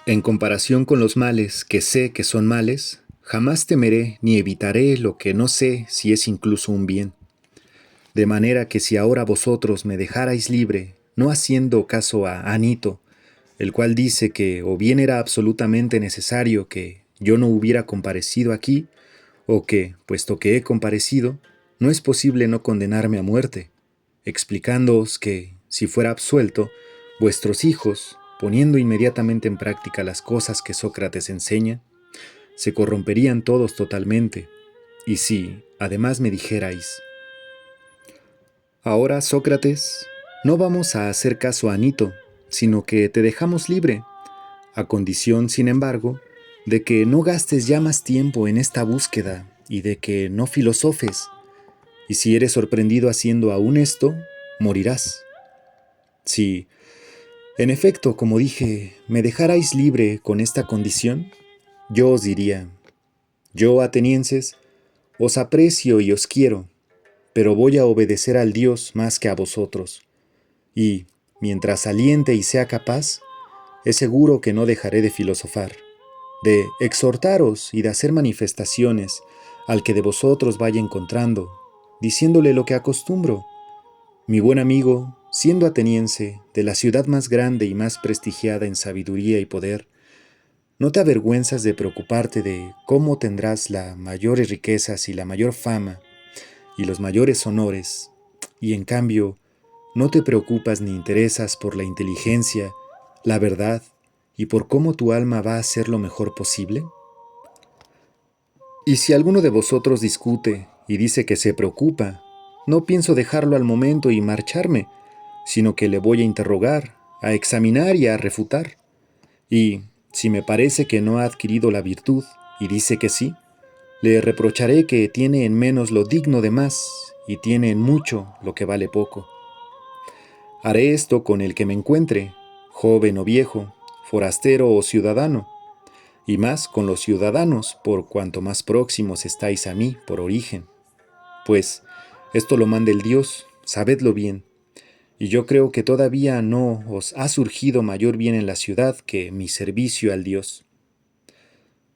En comparación con los males que sé que son males, jamás temeré ni evitaré lo que no sé si es incluso un bien. De manera que si ahora vosotros me dejarais libre, no haciendo caso a Anito, el cual dice que o bien era absolutamente necesario que yo no hubiera comparecido aquí, o que, puesto que he comparecido, no es posible no condenarme a muerte, explicándoos que, si fuera absuelto, vuestros hijos, poniendo inmediatamente en práctica las cosas que Sócrates enseña, se corromperían todos totalmente, y si, además me dijerais, ahora, Sócrates, no vamos a hacer caso a Anito, sino que te dejamos libre, a condición, sin embargo, de que no gastes ya más tiempo en esta búsqueda y de que no filosofes, y si eres sorprendido haciendo aún esto, morirás. Si, en efecto, como dije, me dejarais libre con esta condición, yo os diría, yo, atenienses, os aprecio y os quiero, pero voy a obedecer al Dios más que a vosotros, y, mientras aliente y sea capaz, es seguro que no dejaré de filosofar, de exhortaros y de hacer manifestaciones al que de vosotros vaya encontrando, diciéndole lo que acostumbro. Mi buen amigo, siendo ateniense, de la ciudad más grande y más prestigiada en sabiduría y poder, ¿no te avergüenzas de preocuparte de cómo tendrás las mayores riquezas y la mayor fama y los mayores honores, y en cambio no te preocupas ni interesas por la inteligencia, la verdad y por cómo tu alma va a ser lo mejor posible? Y si alguno de vosotros discute y dice que se preocupa, no pienso dejarlo al momento y marcharme, sino que le voy a interrogar, a examinar y a refutar. Y si me parece que no ha adquirido la virtud y dice que sí, le reprocharé que tiene en menos lo digno de más y tiene en mucho lo que vale poco. Haré esto con el que me encuentre, joven o viejo, forastero o ciudadano, y más con los ciudadanos, por cuanto más próximos estáis a mí por origen. Pues esto lo manda el Dios, sabedlo bien, y yo creo que todavía no os ha surgido mayor bien en la ciudad que mi servicio al Dios.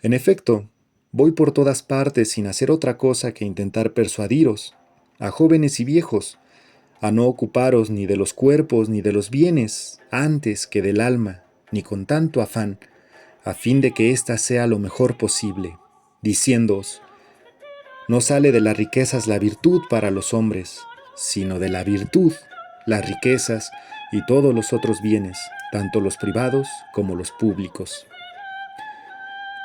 En efecto, voy por todas partes sin hacer otra cosa que intentar persuadiros, a jóvenes y viejos, a no ocuparos ni de los cuerpos ni de los bienes antes que del alma, ni con tanto afán, a fin de que ésta sea lo mejor posible, diciéndoos, no sale de las riquezas la virtud para los hombres, sino de la virtud, las riquezas y todos los otros bienes, tanto los privados como los públicos.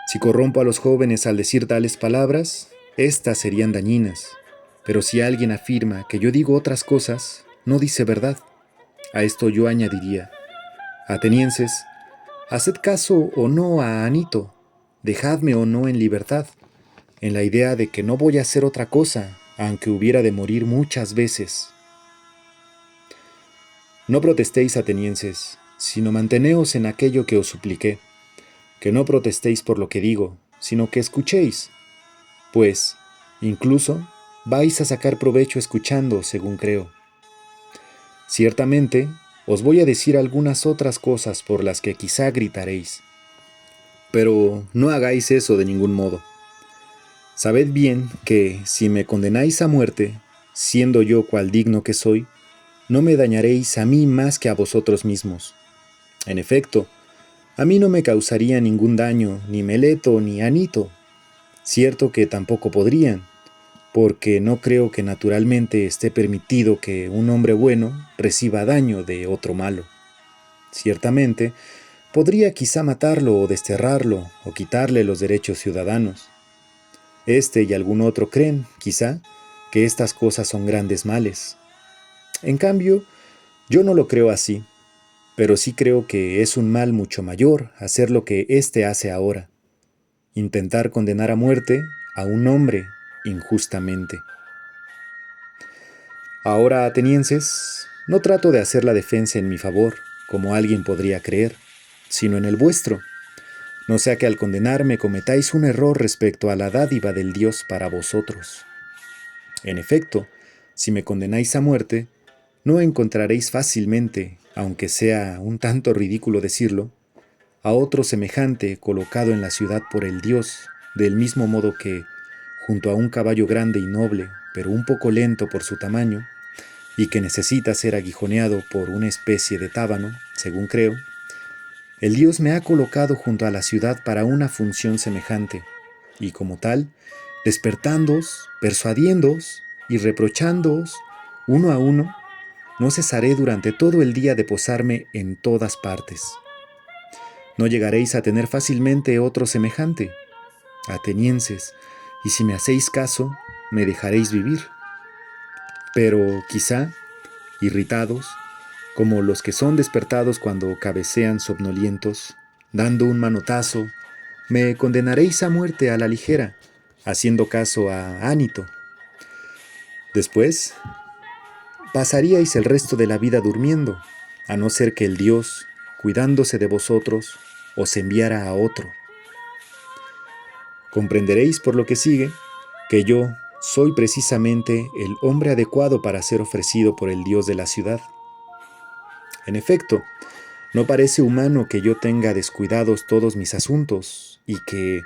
Si corrompo a los jóvenes al decir tales palabras, éstas serían dañinas, pero si alguien afirma que yo digo otras cosas, no dice verdad. A esto yo añadiría, atenienses, haced caso o no a Anito, dejadme o no en libertad, en la idea de que no voy a hacer otra cosa, aunque hubiera de morir muchas veces. No protestéis, atenienses, sino manteneos en aquello que os supliqué, que no protestéis por lo que digo, sino que escuchéis, pues, incluso, vais a sacar provecho escuchando, según creo. Ciertamente, os voy a decir algunas otras cosas por las que quizá gritaréis, pero no hagáis eso de ningún modo. Sabed bien que, si me condenáis a muerte, siendo yo cual digno que soy, no me dañaréis a mí más que a vosotros mismos. En efecto, a mí no me causaría ningún daño ni Meleto ni Anito. Cierto que tampoco podrían, porque no creo que naturalmente esté permitido que un hombre bueno reciba daño de otro malo. Ciertamente, podría quizá matarlo o desterrarlo o quitarle los derechos ciudadanos. Este y algún otro creen, quizá, que estas cosas son grandes males. En cambio, yo no lo creo así, pero sí creo que es un mal mucho mayor hacer lo que éste hace ahora. intentar condenar a muerte a un hombre injustamente. Ahora, atenienses, no trato de hacer la defensa en mi favor, como alguien podría creer, sino en el vuestro. No sea que al condenarme cometáis un error respecto a la dádiva del Dios para vosotros. En efecto, si me condenáis a muerte, no encontraréis fácilmente, aunque sea un tanto ridículo decirlo, a otro semejante colocado en la ciudad por el Dios, del mismo modo que, junto a un caballo grande y noble, pero un poco lento por su tamaño, y que necesita ser aguijoneado por una especie de tábano, según creo, el Dios me ha colocado junto a la ciudad para una función semejante, y como tal, despertándoos, persuadiéndoos y reprochándoos uno a uno, no cesaré durante todo el día de posarme en todas partes. No llegaréis a tener fácilmente otro semejante, atenienses, y si me hacéis caso, me dejaréis vivir. Pero quizá, irritados, como los que son despertados cuando cabecean somnolientos, dando un manotazo, me condenaréis a muerte a la ligera, haciendo caso a Ánito. Después, pasaríais el resto de la vida durmiendo, a no ser que el Dios, cuidándose de vosotros, os enviara a otro. Comprenderéis por lo que sigue que yo soy precisamente el hombre adecuado para ser ofrecido por el Dios de la ciudad. En efecto, no parece humano que yo tenga descuidados todos mis asuntos y que,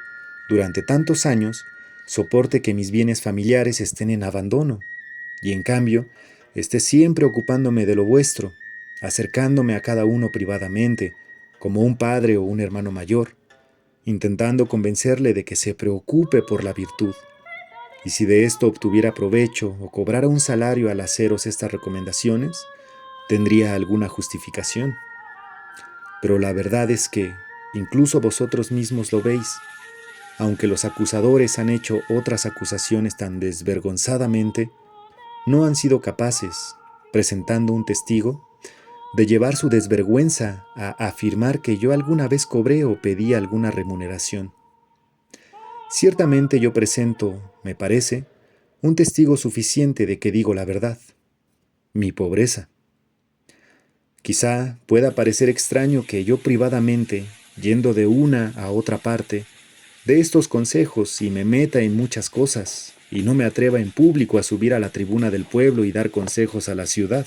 durante tantos años, soporte que mis bienes familiares estén en abandono, y en cambio, esté siempre ocupándome de lo vuestro, acercándome a cada uno privadamente, como un padre o un hermano mayor, intentando convencerle de que se preocupe por la virtud. Y si de esto obtuviera provecho o cobrara un salario al haceros estas recomendaciones, tendría alguna justificación. Pero la verdad es que, incluso vosotros mismos lo veis, aunque los acusadores han hecho otras acusaciones tan desvergonzadamente, no han sido capaces, presentando un testigo, de llevar su desvergüenza a afirmar que yo alguna vez cobré o pedí alguna remuneración. Ciertamente yo presento, me parece, un testigo suficiente de que digo la verdad, mi pobreza. Quizá pueda parecer extraño que yo privadamente, yendo de una a otra parte, dé estos consejos y me meta en muchas cosas, y no me atreva en público a subir a la tribuna del pueblo y dar consejos a la ciudad.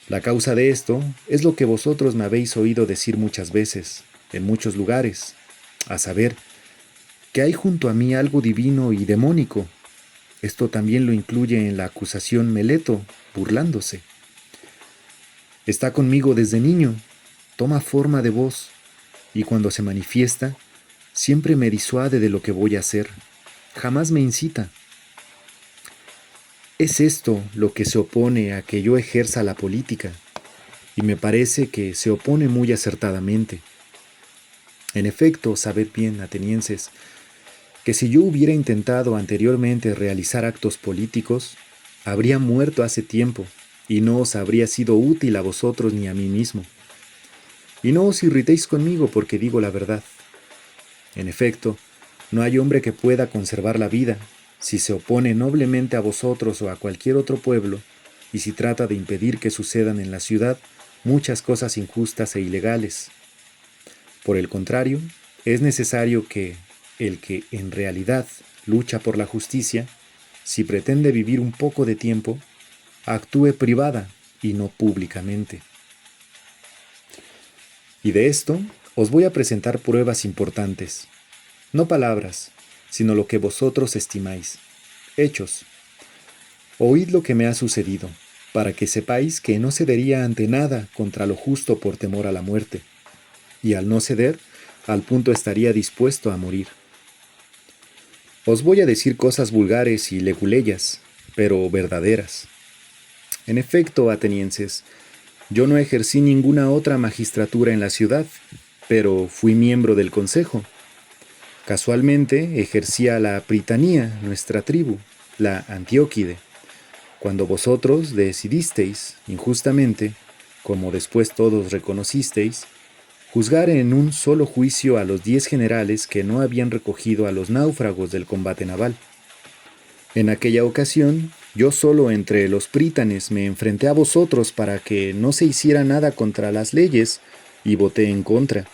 La causa de esto es lo que vosotros me habéis oído decir muchas veces, en muchos lugares, a saber, que hay junto a mí algo divino y demónico. Esto también lo incluye en la acusación Meleto, burlándose. Está conmigo desde niño, toma forma de voz, y cuando se manifiesta, siempre me disuade de lo que voy a hacer, jamás me incita. Es esto lo que se opone a que yo ejerza la política, y me parece que se opone muy acertadamente. En efecto, sabed bien, atenienses, que si yo hubiera intentado anteriormente realizar actos políticos, habría muerto hace tiempo, y no os habría sido útil a vosotros ni a mí mismo. Y no os irritéis conmigo porque digo la verdad. En efecto, no hay hombre que pueda conservar la vida, si se opone noblemente a vosotros o a cualquier otro pueblo, y si trata de impedir que sucedan en la ciudad muchas cosas injustas e ilegales. Por el contrario, es necesario que el que en realidad lucha por la justicia, si pretende vivir un poco de tiempo, actúe privada y no públicamente. Y de esto os voy a presentar pruebas importantes, no palabras, sino lo que vosotros estimáis, hechos. Oíd lo que me ha sucedido, para que sepáis que no cedería ante nada contra lo justo por temor a la muerte, y al no ceder, al punto estaría dispuesto a morir. Os voy a decir cosas vulgares y leguleyas, pero verdaderas. En efecto, atenienses, yo no ejercí ninguna otra magistratura en la ciudad, pero fui miembro del consejo. Casualmente ejercía la Pritanía, nuestra tribu, la Antióquide, cuando vosotros decidisteis, injustamente, como después todos reconocisteis, juzgar en un solo juicio a los 10 generales que no habían recogido a los náufragos del combate naval. En aquella ocasión, yo solo entre los prítanes me enfrenté a vosotros para que no se hiciera nada contra las leyes y voté en contra.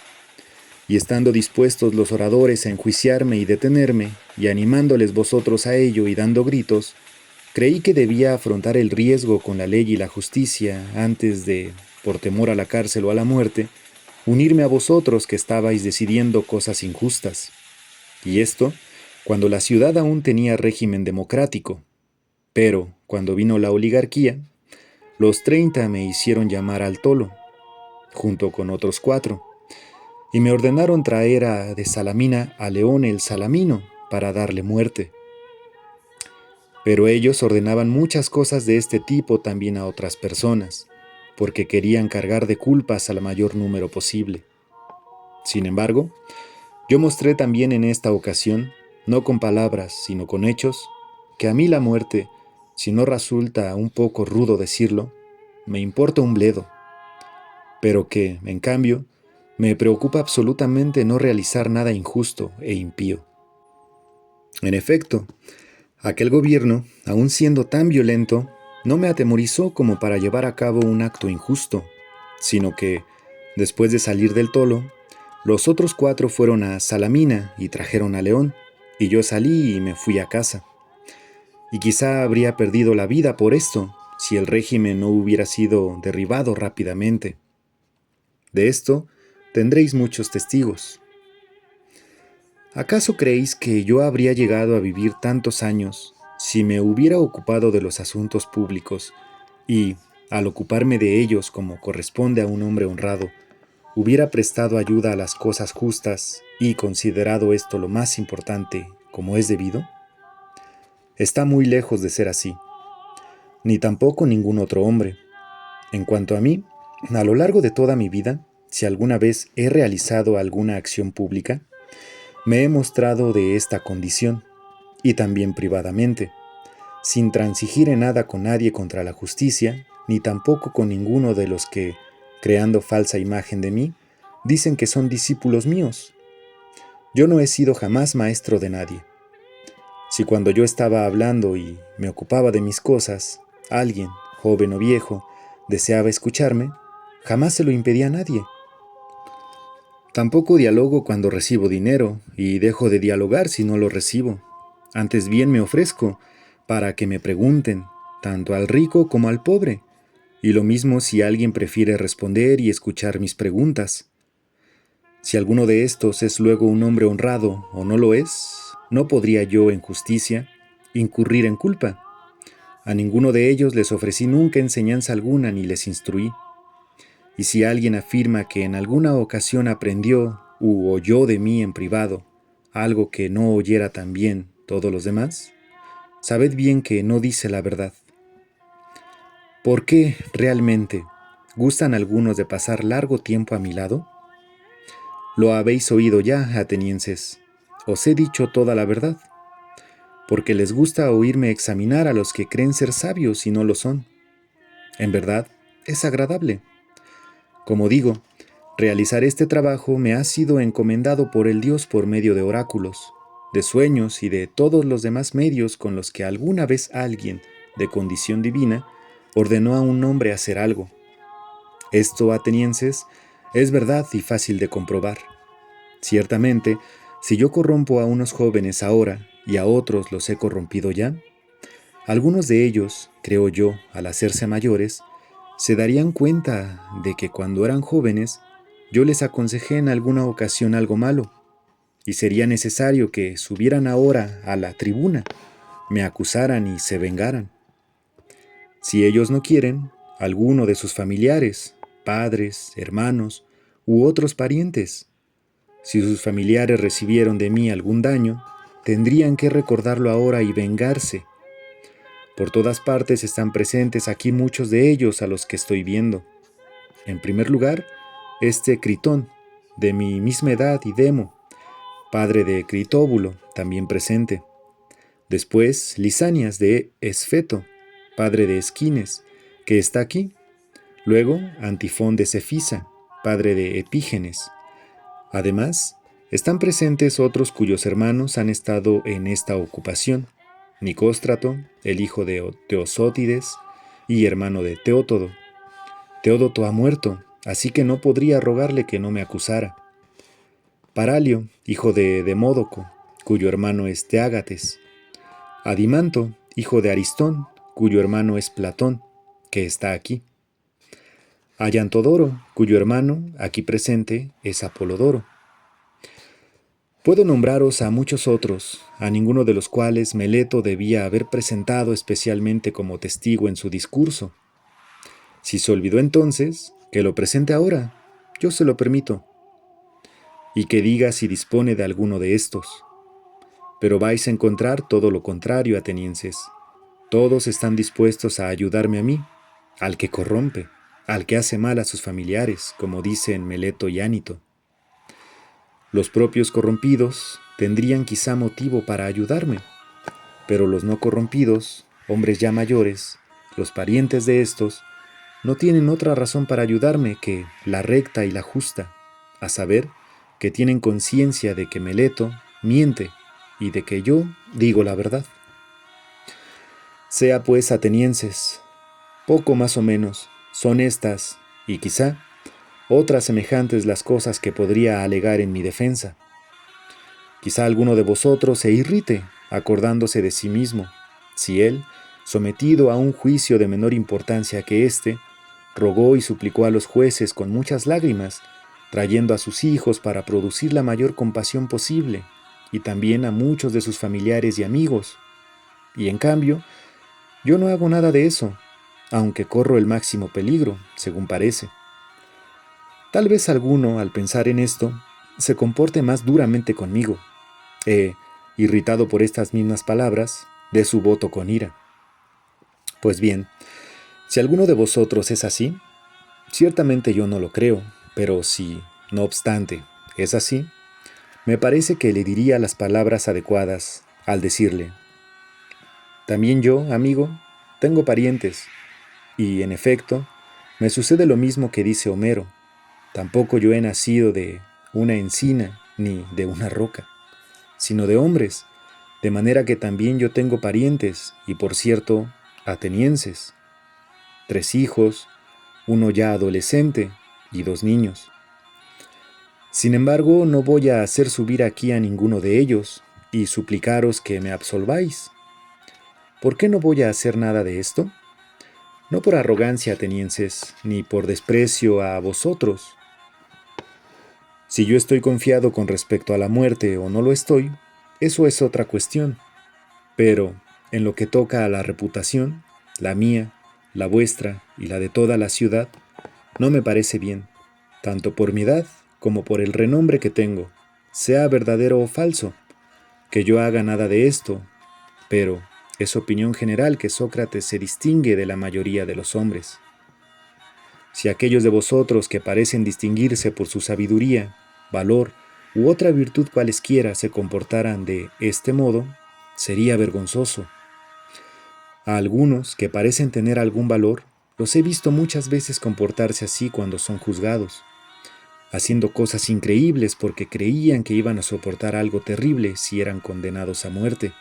Y estando dispuestos los oradores a enjuiciarme y detenerme, y animándoles vosotros a ello y dando gritos, creí que debía afrontar el riesgo con la ley y la justicia antes de, por temor a la cárcel o a la muerte, unirme a vosotros que estabais decidiendo cosas injustas. Y esto, cuando la ciudad aún tenía régimen democrático. Pero, cuando vino la oligarquía, los 30 me hicieron llamar al tolo, junto con otros 4, y me ordenaron traer de Salamina a León el Salamino para darle muerte. Pero ellos ordenaban muchas cosas de este tipo también a otras personas, porque querían cargar de culpas al mayor número posible. Sin embargo, yo mostré también en esta ocasión, no con palabras, sino con hechos, que a mí la muerte, si no resulta un poco rudo decirlo, me importa un bledo, pero que, en cambio, me preocupa absolutamente no realizar nada injusto e impío. En efecto, aquel gobierno, aun siendo tan violento, no me atemorizó como para llevar a cabo un acto injusto, sino que, después de salir del tolo, los otros 4 fueron a Salamina y trajeron a León, y yo salí y me fui a casa. Y quizá habría perdido la vida por esto, si el régimen no hubiera sido derribado rápidamente. De esto tendréis muchos testigos. ¿Acaso creéis que yo habría llegado a vivir tantos años si me hubiera ocupado de los asuntos públicos y, al ocuparme de ellos como corresponde a un hombre honrado, hubiera prestado ayuda a las cosas justas y considerado esto lo más importante como es debido? Está muy lejos de ser así, ni tampoco ningún otro hombre. En cuanto a mí, a lo largo de toda mi vida, si alguna vez he realizado alguna acción pública, me he mostrado de esta condición, y también privadamente, sin transigir en nada con nadie contra la justicia, ni tampoco con ninguno de los que, creando falsa imagen de mí, dicen que son discípulos míos. Yo no he sido jamás maestro de nadie. Si cuando yo estaba hablando y me ocupaba de mis cosas, alguien, joven o viejo, deseaba escucharme, jamás se lo impedí a nadie. Tampoco dialogo cuando recibo dinero y dejo de dialogar si no lo recibo. Antes bien me ofrezco para que me pregunten, tanto al rico como al pobre, y lo mismo si alguien prefiere responder y escuchar mis preguntas. Si alguno de estos es luego un hombre honrado o no lo es, no podría yo, en justicia, incurrir en culpa. A ninguno de ellos les ofrecí nunca enseñanza alguna ni les instruí. Y si alguien afirma que en alguna ocasión aprendió u oyó de mí en privado algo que no oyera también todos los demás, sabed bien que no dice la verdad. ¿Por qué, realmente, gustan algunos de pasar largo tiempo a mi lado? Lo habéis oído ya, atenienses. Os he dicho toda la verdad, porque les gusta oírme examinar a los que creen ser sabios y no lo son. En verdad, es agradable. Como digo, realizar este trabajo me ha sido encomendado por el Dios por medio de oráculos, de sueños y de todos los demás medios con los que alguna vez alguien, de condición divina, ordenó a un hombre hacer algo. Esto, atenienses, es verdad y fácil de comprobar. Ciertamente, si yo corrompo a unos jóvenes ahora y a otros los he corrompido ya, algunos de ellos, creo yo, al hacerse mayores, se darían cuenta de que cuando eran jóvenes yo les aconsejé en alguna ocasión algo malo, y sería necesario que subieran ahora a la tribuna, me acusaran y se vengaran. Si ellos no quieren, alguno de sus familiares, padres, hermanos u otros parientes, si sus familiares recibieron de mí algún daño, tendrían que recordarlo ahora y vengarse. Por todas partes están presentes aquí muchos de ellos a los que estoy viendo. En primer lugar, este Critón, de mi misma edad, y Demo, padre de Critóbulo, también presente. Después, Lisanias de Esfeto, padre de Esquines, que está aquí. Luego, Antifón de Cefisa, padre de Epígenes. Además, están presentes otros cuyos hermanos han estado en esta ocupación: Nicóstrato, el hijo de Teosótides y hermano de Teótodo. Teódoto ha muerto, así que no podría rogarle que no me acusara. Paralio, hijo de Demódoco, cuyo hermano es Teágates. Adimanto, hijo de Aristón, cuyo hermano es Platón, que está aquí. Ayantodoro, cuyo hermano, aquí presente, es Apolodoro. Puedo nombraros a muchos otros, a ninguno de los cuales Meleto debía haber presentado especialmente como testigo en su discurso. Si se olvidó entonces, que lo presente ahora, yo se lo permito. Y que diga si dispone de alguno de estos. Pero vais a encontrar todo lo contrario, atenienses. Todos están dispuestos a ayudarme a mí, al que corrompe, al que hace mal a sus familiares, como dicen Meleto y Ánito. Los propios corrompidos tendrían quizá motivo para ayudarme, pero los no corrompidos, hombres ya mayores, los parientes de estos, no tienen otra razón para ayudarme que la recta y la justa, a saber, que tienen conciencia de que Meleto miente y de que yo digo la verdad. Sea pues, atenienses, poco más o menos son estas, y quizá otras semejantes las cosas que podría alegar en mi defensa. Quizá alguno de vosotros se irrite, acordándose de sí mismo, si él, sometido a un juicio de menor importancia que éste, rogó y suplicó a los jueces con muchas lágrimas, trayendo a sus hijos para producir la mayor compasión posible, y también a muchos de sus familiares y amigos. Y en cambio, yo no hago nada de eso, aunque corro el máximo peligro, según parece. Tal vez alguno, al pensar en esto, se comporte más duramente conmigo. Irritado por estas mismas palabras, dé su voto con ira. Pues bien, si alguno de vosotros es así, ciertamente yo no lo creo, pero si, no obstante, es así, me parece que le diría las palabras adecuadas al decirle: también yo, amigo, tengo parientes, y en efecto, me sucede lo mismo que dice Homero. Tampoco yo he nacido de una encina ni de una roca, sino de hombres, de manera que también yo tengo parientes, y por cierto, atenienses, 3 hijos, uno ya adolescente y 2 niños. Sin embargo, no voy a hacer subir aquí a ninguno de ellos, y suplicaros que me absolváis. ¿Por qué no voy a hacer nada de esto? No por arrogancia, atenienses, ni por desprecio a vosotros. Si yo estoy confiado con respecto a la muerte o no lo estoy, eso es otra cuestión. Pero, en lo que toca a la reputación, la mía, la vuestra y la de toda la ciudad, no me parece bien, tanto por mi edad como por el renombre que tengo, sea verdadero o falso, que yo haga nada de esto, pero es opinión general que Sócrates se distingue de la mayoría de los hombres. Si aquellos de vosotros que parecen distinguirse por su sabiduría, valor u otra virtud cualesquiera se comportaran de este modo, sería vergonzoso. A algunos que parecen tener algún valor, los he visto muchas veces comportarse así cuando son juzgados, haciendo cosas increíbles porque creían que iban a soportar algo terrible si eran condenados a muerte,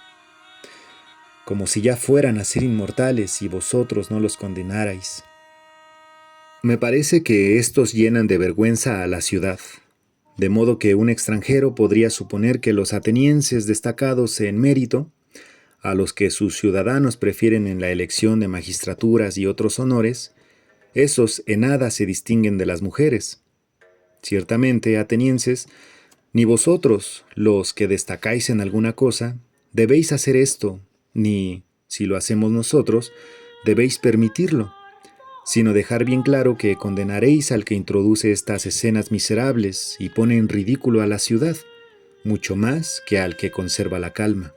como si ya fueran a ser inmortales y vosotros no los condenarais. Me parece que estos llenan de vergüenza a la ciudad, de modo que un extranjero podría suponer que los atenienses destacados en mérito, a los que sus ciudadanos prefieren en la elección de magistraturas y otros honores, esos en nada se distinguen de las mujeres. Ciertamente, atenienses, ni vosotros, los que destacáis en alguna cosa, debéis hacer esto, ni, si lo hacemos nosotros, debéis permitirlo, sino dejar bien claro que condenaréis al que introduce estas escenas miserables y pone en ridículo a la ciudad, mucho más que al que conserva la calma.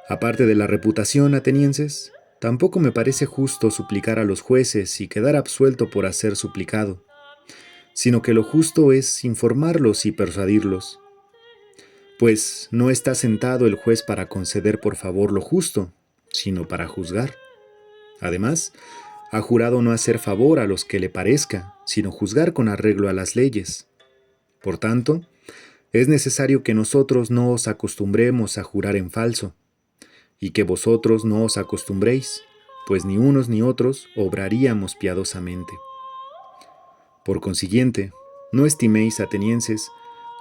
Aparte de la reputación, atenienses, tampoco me parece justo suplicar a los jueces y quedar absuelto por hacer suplicado, sino que lo justo es informarlos y persuadirlos, pues no está sentado el juez para conceder por favor lo justo, sino para juzgar. Además, Ha jurado no hacer favor a los que le parezca, sino juzgar con arreglo a las leyes. Por tanto, es necesario que nosotros no os acostumbremos a jurar en falso, y que vosotros no os acostumbréis, pues ni unos ni otros obraríamos piadosamente. Por consiguiente, no estiméis, atenienses,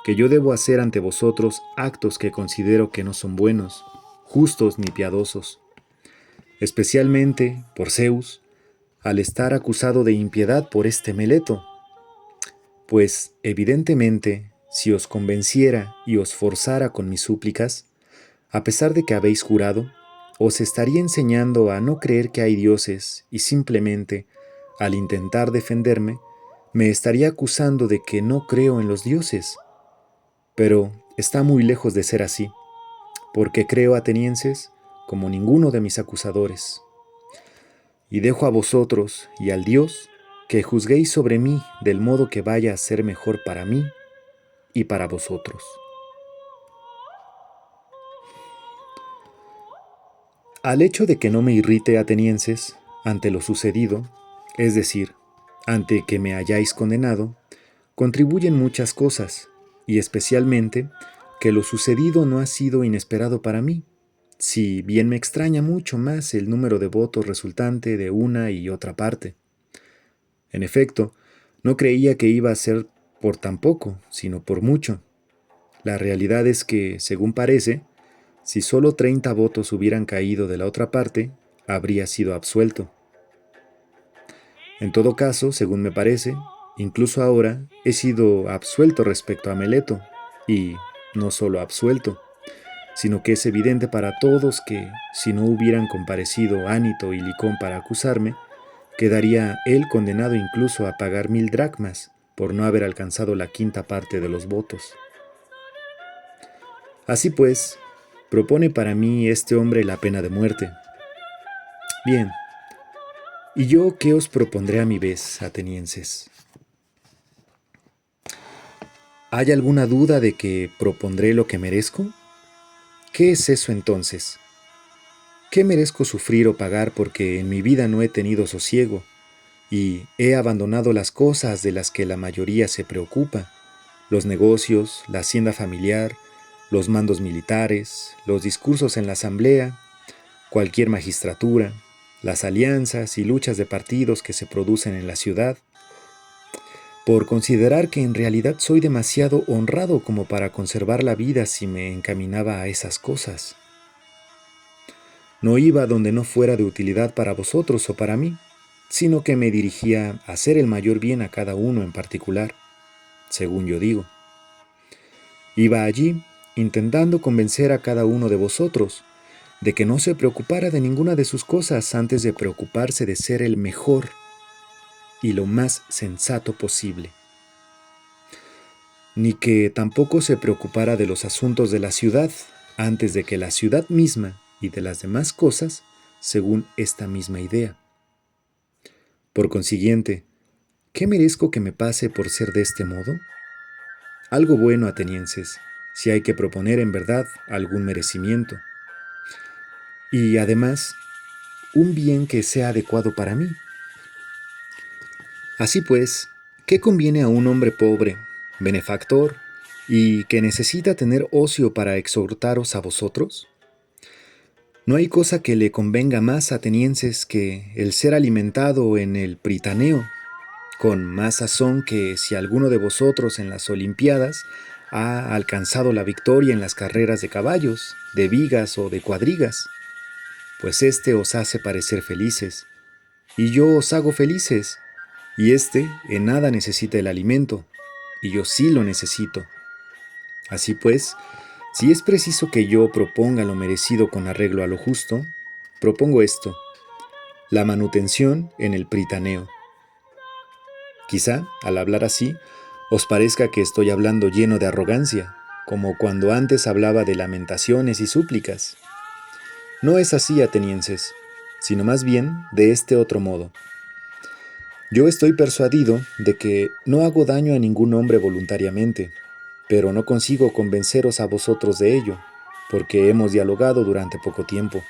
que yo debo hacer ante vosotros actos que considero que no son buenos, justos ni piadosos, especialmente por Zeus, al estar acusado de impiedad por este Meleto, pues evidentemente, si os convenciera y os forzara con mis súplicas, a pesar de que habéis jurado, os estaría enseñando a no creer que hay dioses y simplemente, al intentar defenderme, me estaría acusando de que no creo en los dioses. Pero está muy lejos de ser así, porque creo, atenienses, como ninguno de mis acusadores. Y dejo a vosotros y al Dios que juzguéis sobre mí del modo que vaya a ser mejor para mí y para vosotros. Al hecho de que no me irrite, atenienses, ante lo sucedido, es decir, ante que me hayáis condenado, contribuyen muchas cosas, y especialmente que lo sucedido no ha sido inesperado para mí, si bien me extraña mucho más el número de votos resultante de una y otra parte. En efecto, no creía que iba a ser por tan poco, sino por mucho. La realidad es que, según parece, si solo 30 votos hubieran caído de la otra parte, habría sido absuelto. En todo caso, según me parece, incluso ahora he sido absuelto respecto a Meleto, y no solo absuelto, sino que es evidente para todos que, si no hubieran comparecido Anito y Licón para acusarme, quedaría él condenado incluso a pagar 1000 dracmas por no haber alcanzado la quinta parte de los votos. Así pues, propone para mí este hombre la pena de muerte. Bien, ¿y yo qué os propondré a mi vez, atenienses? ¿Hay alguna duda de que propondré lo que merezco? ¿Qué es eso entonces? ¿Qué merezco sufrir o pagar porque en mi vida no he tenido sosiego y he abandonado las cosas de las que la mayoría se preocupa? Los negocios, la hacienda familiar, los mandos militares, los discursos en la asamblea, cualquier magistratura, las alianzas y luchas de partidos que se producen en la ciudad, por considerar que en realidad soy demasiado honrado como para conservar la vida si me encaminaba a esas cosas. No iba donde no fuera de utilidad para vosotros o para mí, sino que me dirigía a hacer el mayor bien a cada uno en particular, según yo digo. Iba allí intentando convencer a cada uno de vosotros de que no se preocupara de ninguna de sus cosas antes de preocuparse de ser el mejor y lo más sensato posible, ni que tampoco se preocupara de los asuntos de la ciudad antes de que la ciudad misma y de las demás cosas según esta misma idea. Por consiguiente, ¿qué merezco que me pase por ser de este modo? Algo bueno, atenienses, si hay que proponer en verdad algún merecimiento. Y además, un bien que sea adecuado para mí. Así pues, ¿qué conviene a un hombre pobre, benefactor, y que necesita tener ocio para exhortaros a vosotros? No hay cosa que le convenga más, atenienses, que el ser alimentado en el Pritaneo, con más sazón que si alguno de vosotros en las Olimpiadas ha alcanzado la victoria en las carreras de caballos, de vigas o de cuadrigas, pues éste os hace parecer felices, y yo os hago felices, y éste en nada necesita el alimento, y yo sí lo necesito. Así pues, si es preciso que yo proponga lo merecido con arreglo a lo justo, propongo esto, la manutención en el Pritaneo. Quizá, al hablar así, os parezca que estoy hablando lleno de arrogancia, como cuando antes hablaba de lamentaciones y súplicas. No es así, atenienses, sino más bien de este otro modo. Yo estoy persuadido de que no hago daño a ningún hombre voluntariamente, pero no consigo convenceros a vosotros de ello, porque hemos dialogado durante poco tiempo.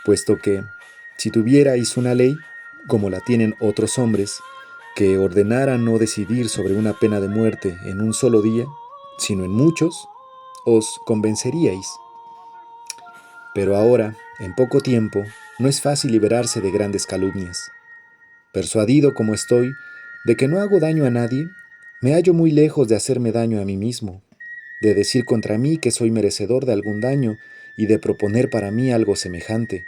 Puesto que, si tuvierais una ley, como la tienen otros hombres, que ordenaran no decidir sobre una pena de muerte en un solo día, sino en muchos, os convenceríais. Pero ahora, en poco tiempo, no es fácil liberarse de grandes calumnias. Persuadido como estoy de que no hago daño a nadie, me hallo muy lejos de hacerme daño a mí mismo, de decir contra mí que soy merecedor de algún daño y de proponer para mí algo semejante.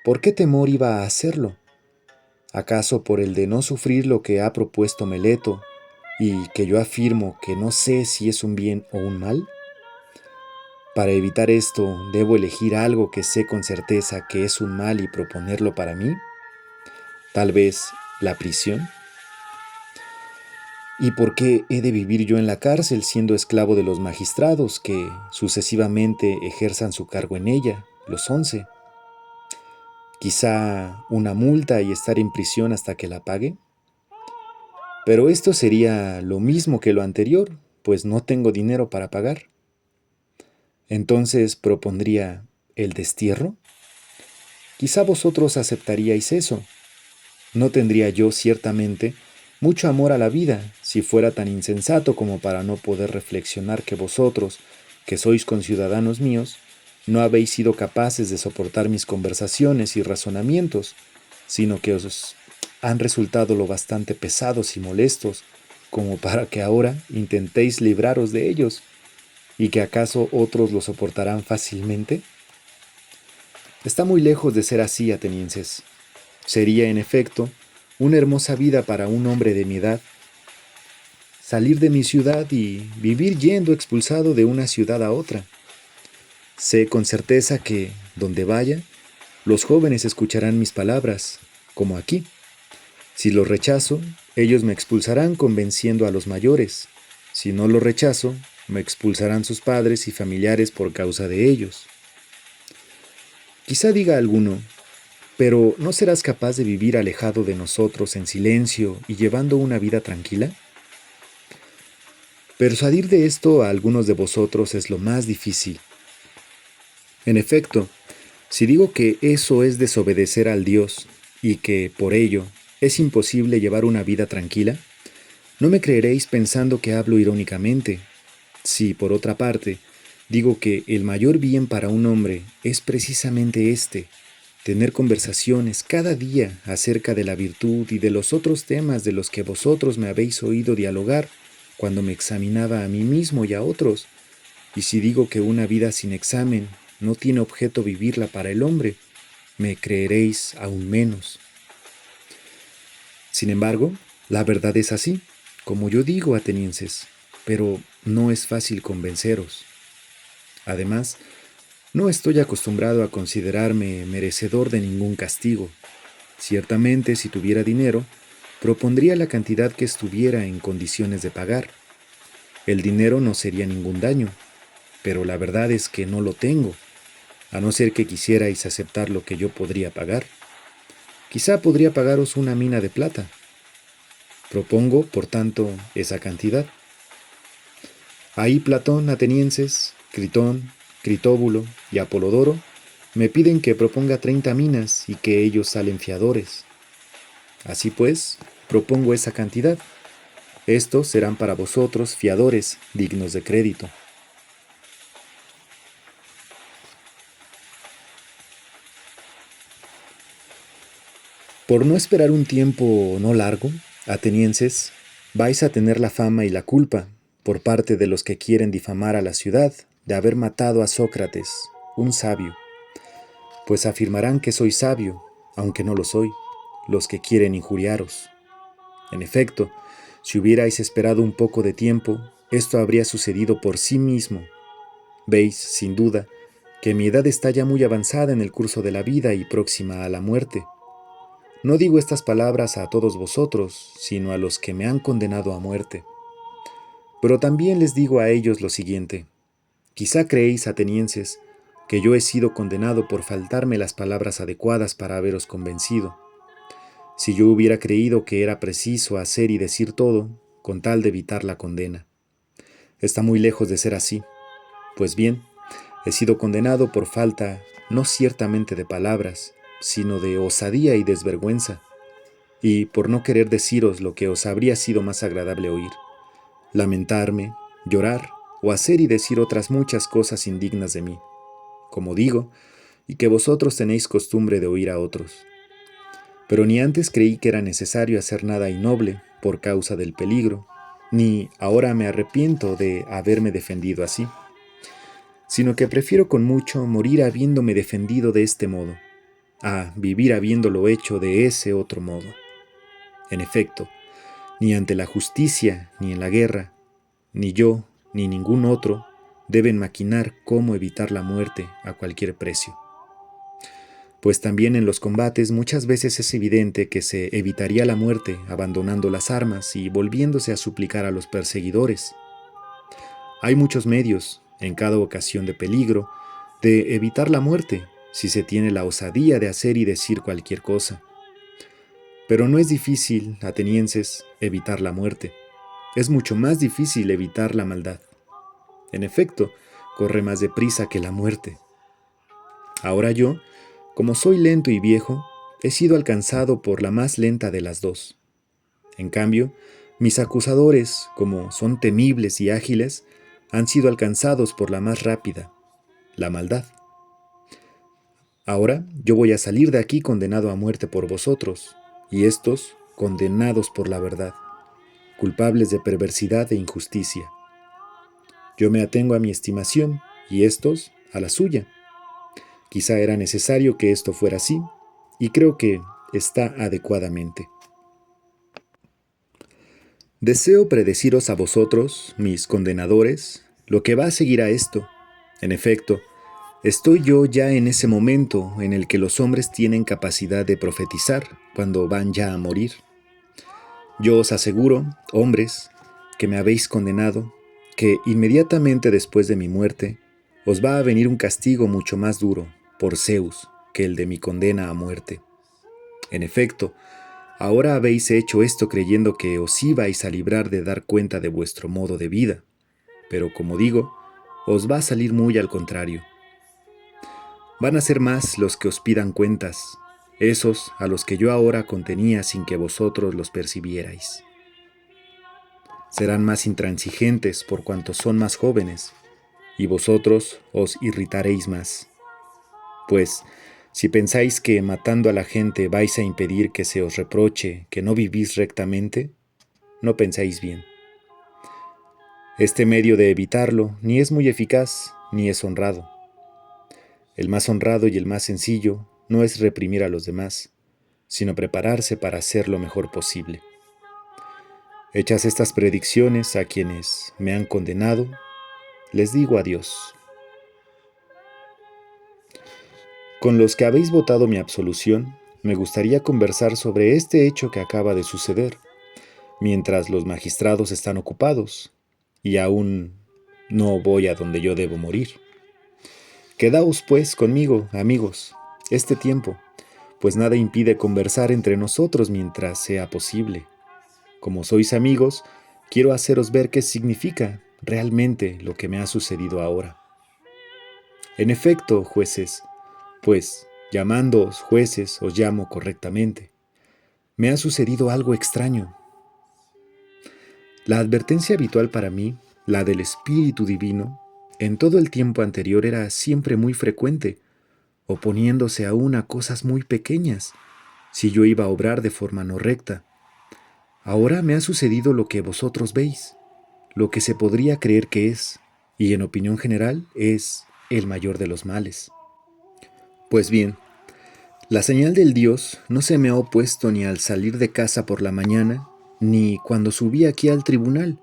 ¿Por qué temor iba a hacerlo? ¿Acaso por el de no sufrir lo que ha propuesto Meleto, y que yo afirmo que no sé si es un bien o un mal? Para evitar esto, ¿debo elegir algo que sé con certeza que es un mal y proponerlo para mí? Tal vez la prisión. ¿Y por qué he de vivir yo en la cárcel siendo esclavo de los magistrados que sucesivamente ejerzan su cargo en ella, los 11? Quizá una multa y estar en prisión hasta que la pague. Pero esto sería lo mismo que lo anterior, pues no tengo dinero para pagar. Entonces propondría el destierro. Quizá vosotros aceptaríais eso. No tendría yo ciertamente mucho amor a la vida si fuera tan insensato como para no poder reflexionar que vosotros, que sois conciudadanos míos, no habéis sido capaces de soportar mis conversaciones y razonamientos, sino que os han resultado lo bastante pesados y molestos como para que ahora intentéis libraros de ellos, y que acaso otros lo soportarán fácilmente. Está muy lejos de ser así, atenienses. Sería, en efecto, una hermosa vida para un hombre de mi edad salir de mi ciudad y vivir yendo expulsado de una ciudad a otra. Sé con certeza que, donde vaya, los jóvenes escucharán mis palabras, como aquí. Si los rechazo, ellos me expulsarán convenciendo a los mayores. Si no los rechazo, me expulsarán sus padres y familiares por causa de ellos. Quizá diga alguno, pero ¿no serás capaz de vivir alejado de nosotros en silencio y llevando una vida tranquila? Persuadir de esto a algunos de vosotros es lo más difícil. En efecto, si digo que eso es desobedecer al Dios y que, por ello, es imposible llevar una vida tranquila, no me creeréis pensando que hablo irónicamente. Si, por otra parte, digo que el mayor bien para un hombre es precisamente este, tener conversaciones cada día acerca de la virtud y de los otros temas de los que vosotros me habéis oído dialogar cuando me examinaba a mí mismo y a otros, y si digo que una vida sin examen no tiene objeto vivirla para el hombre, me creeréis aún menos. Sin embargo, la verdad es así, como yo digo, atenienses, pero no es fácil convenceros. Además, no estoy acostumbrado a considerarme merecedor de ningún castigo. Ciertamente, si tuviera dinero, propondría la cantidad que estuviera en condiciones de pagar. El dinero no sería ningún daño, pero la verdad es que no lo tengo, a no ser que quisierais aceptar lo que yo podría pagar. Quizá podría pagaros una mina de plata. Propongo, por tanto, esa cantidad. Ahí Platón, atenienses, Critón, Critóbulo y Apolodoro me piden que proponga 30 minas y que ellos salen fiadores. Así pues, propongo esa cantidad. Estos serán para vosotros fiadores dignos de crédito. Por no esperar un tiempo no largo, atenienses, vais a tener la fama y la culpa, por parte de los que quieren difamar a la ciudad, de haber matado a Sócrates, un sabio. Pues afirmarán que soy sabio, aunque no lo soy, los que quieren injuriaros. En efecto, si hubierais esperado un poco de tiempo, esto habría sucedido por sí mismo. Veis, sin duda, que mi edad está ya muy avanzada en el curso de la vida y próxima a la muerte. No digo estas palabras a todos vosotros, sino a los que me han condenado a muerte. Pero también les digo a ellos lo siguiente. Quizá creéis, atenienses, que yo he sido condenado por faltarme las palabras adecuadas para haberos convencido. Si yo hubiera creído que era preciso hacer y decir todo, con tal de evitar la condena. Está muy lejos de ser así. Pues bien, he sido condenado por falta no ciertamente de palabras, sino de osadía y desvergüenza, y por no querer deciros lo que os habría sido más agradable oír, lamentarme, llorar o hacer y decir otras muchas cosas indignas de mí, como digo, y que vosotros tenéis costumbre de oír a otros. Pero ni antes creí que era necesario hacer nada innoble por causa del peligro, ni ahora me arrepiento de haberme defendido así, sino que prefiero con mucho morir habiéndome defendido de este modo, a vivir habiéndolo hecho de ese otro modo. En efecto, ni ante la justicia, ni en la guerra, ni yo, ni ningún otro, deben maquinar cómo evitar la muerte a cualquier precio. Pues también en los combates muchas veces es evidente que se evitaría la muerte abandonando las armas y volviéndose a suplicar a los perseguidores. Hay muchos medios, en cada ocasión de peligro, de evitar la muerte si se tiene la osadía de hacer y decir cualquier cosa. Pero no es difícil, atenienses, evitar la muerte. Es mucho más difícil evitar la maldad. En efecto, corre más deprisa que la muerte. Ahora yo, como soy lento y viejo, he sido alcanzado por la más lenta de las dos. En cambio, mis acusadores, como son temibles y ágiles, han sido alcanzados por la más rápida, la maldad. Ahora yo voy a salir de aquí condenado a muerte por vosotros, y estos condenados por la verdad, culpables de perversidad e injusticia. Yo me atengo a mi estimación, y estos a la suya. Quizá era necesario que esto fuera así, y creo que está adecuadamente. Deseo predeciros a vosotros, mis condenadores, lo que va a seguir a esto. En efecto, estoy yo ya en ese momento en el que los hombres tienen capacidad de profetizar cuando van ya a morir. Yo os aseguro, hombres, que me habéis condenado, que inmediatamente después de mi muerte os va a venir un castigo mucho más duro, por Zeus, que el de mi condena a muerte. En efecto, ahora habéis hecho esto creyendo que os ibais a librar de dar cuenta de vuestro modo de vida, pero como digo, os va a salir muy al contrario. Van a ser más los que os pidan cuentas, esos a los que yo ahora contenía sin que vosotros los percibierais. Serán más intransigentes por cuanto son más jóvenes, y vosotros os irritaréis más. Pues, si pensáis que matando a la gente vais a impedir que se os reproche que no vivís rectamente, no pensáis bien. Este medio de evitarlo ni es muy eficaz ni es honrado. El más honrado y el más sencillo no es reprimir a los demás, sino prepararse para hacer lo mejor posible. Hechas estas predicciones a quienes me han condenado, les digo adiós. Con los que habéis votado mi absolución, me gustaría conversar sobre este hecho que acaba de suceder, mientras los magistrados están ocupados, y aún no voy a donde yo debo morir. Quedaos, pues, conmigo, amigos, este tiempo, pues nada impide conversar entre nosotros mientras sea posible. Como sois amigos, quiero haceros ver qué significa realmente lo que me ha sucedido ahora. En efecto, jueces, pues, llamándoos jueces, os llamo correctamente, me ha sucedido algo extraño. La advertencia habitual para mí, la del Espíritu Divino, en todo el tiempo anterior era siempre muy frecuente, oponiéndose aún a cosas muy pequeñas, si yo iba a obrar de forma no recta. Ahora me ha sucedido lo que vosotros veis, lo que se podría creer que es, y en opinión general es el mayor de los males. Pues bien, la señal del Dios no se me ha opuesto ni al salir de casa por la mañana, ni cuando subí aquí al tribunal,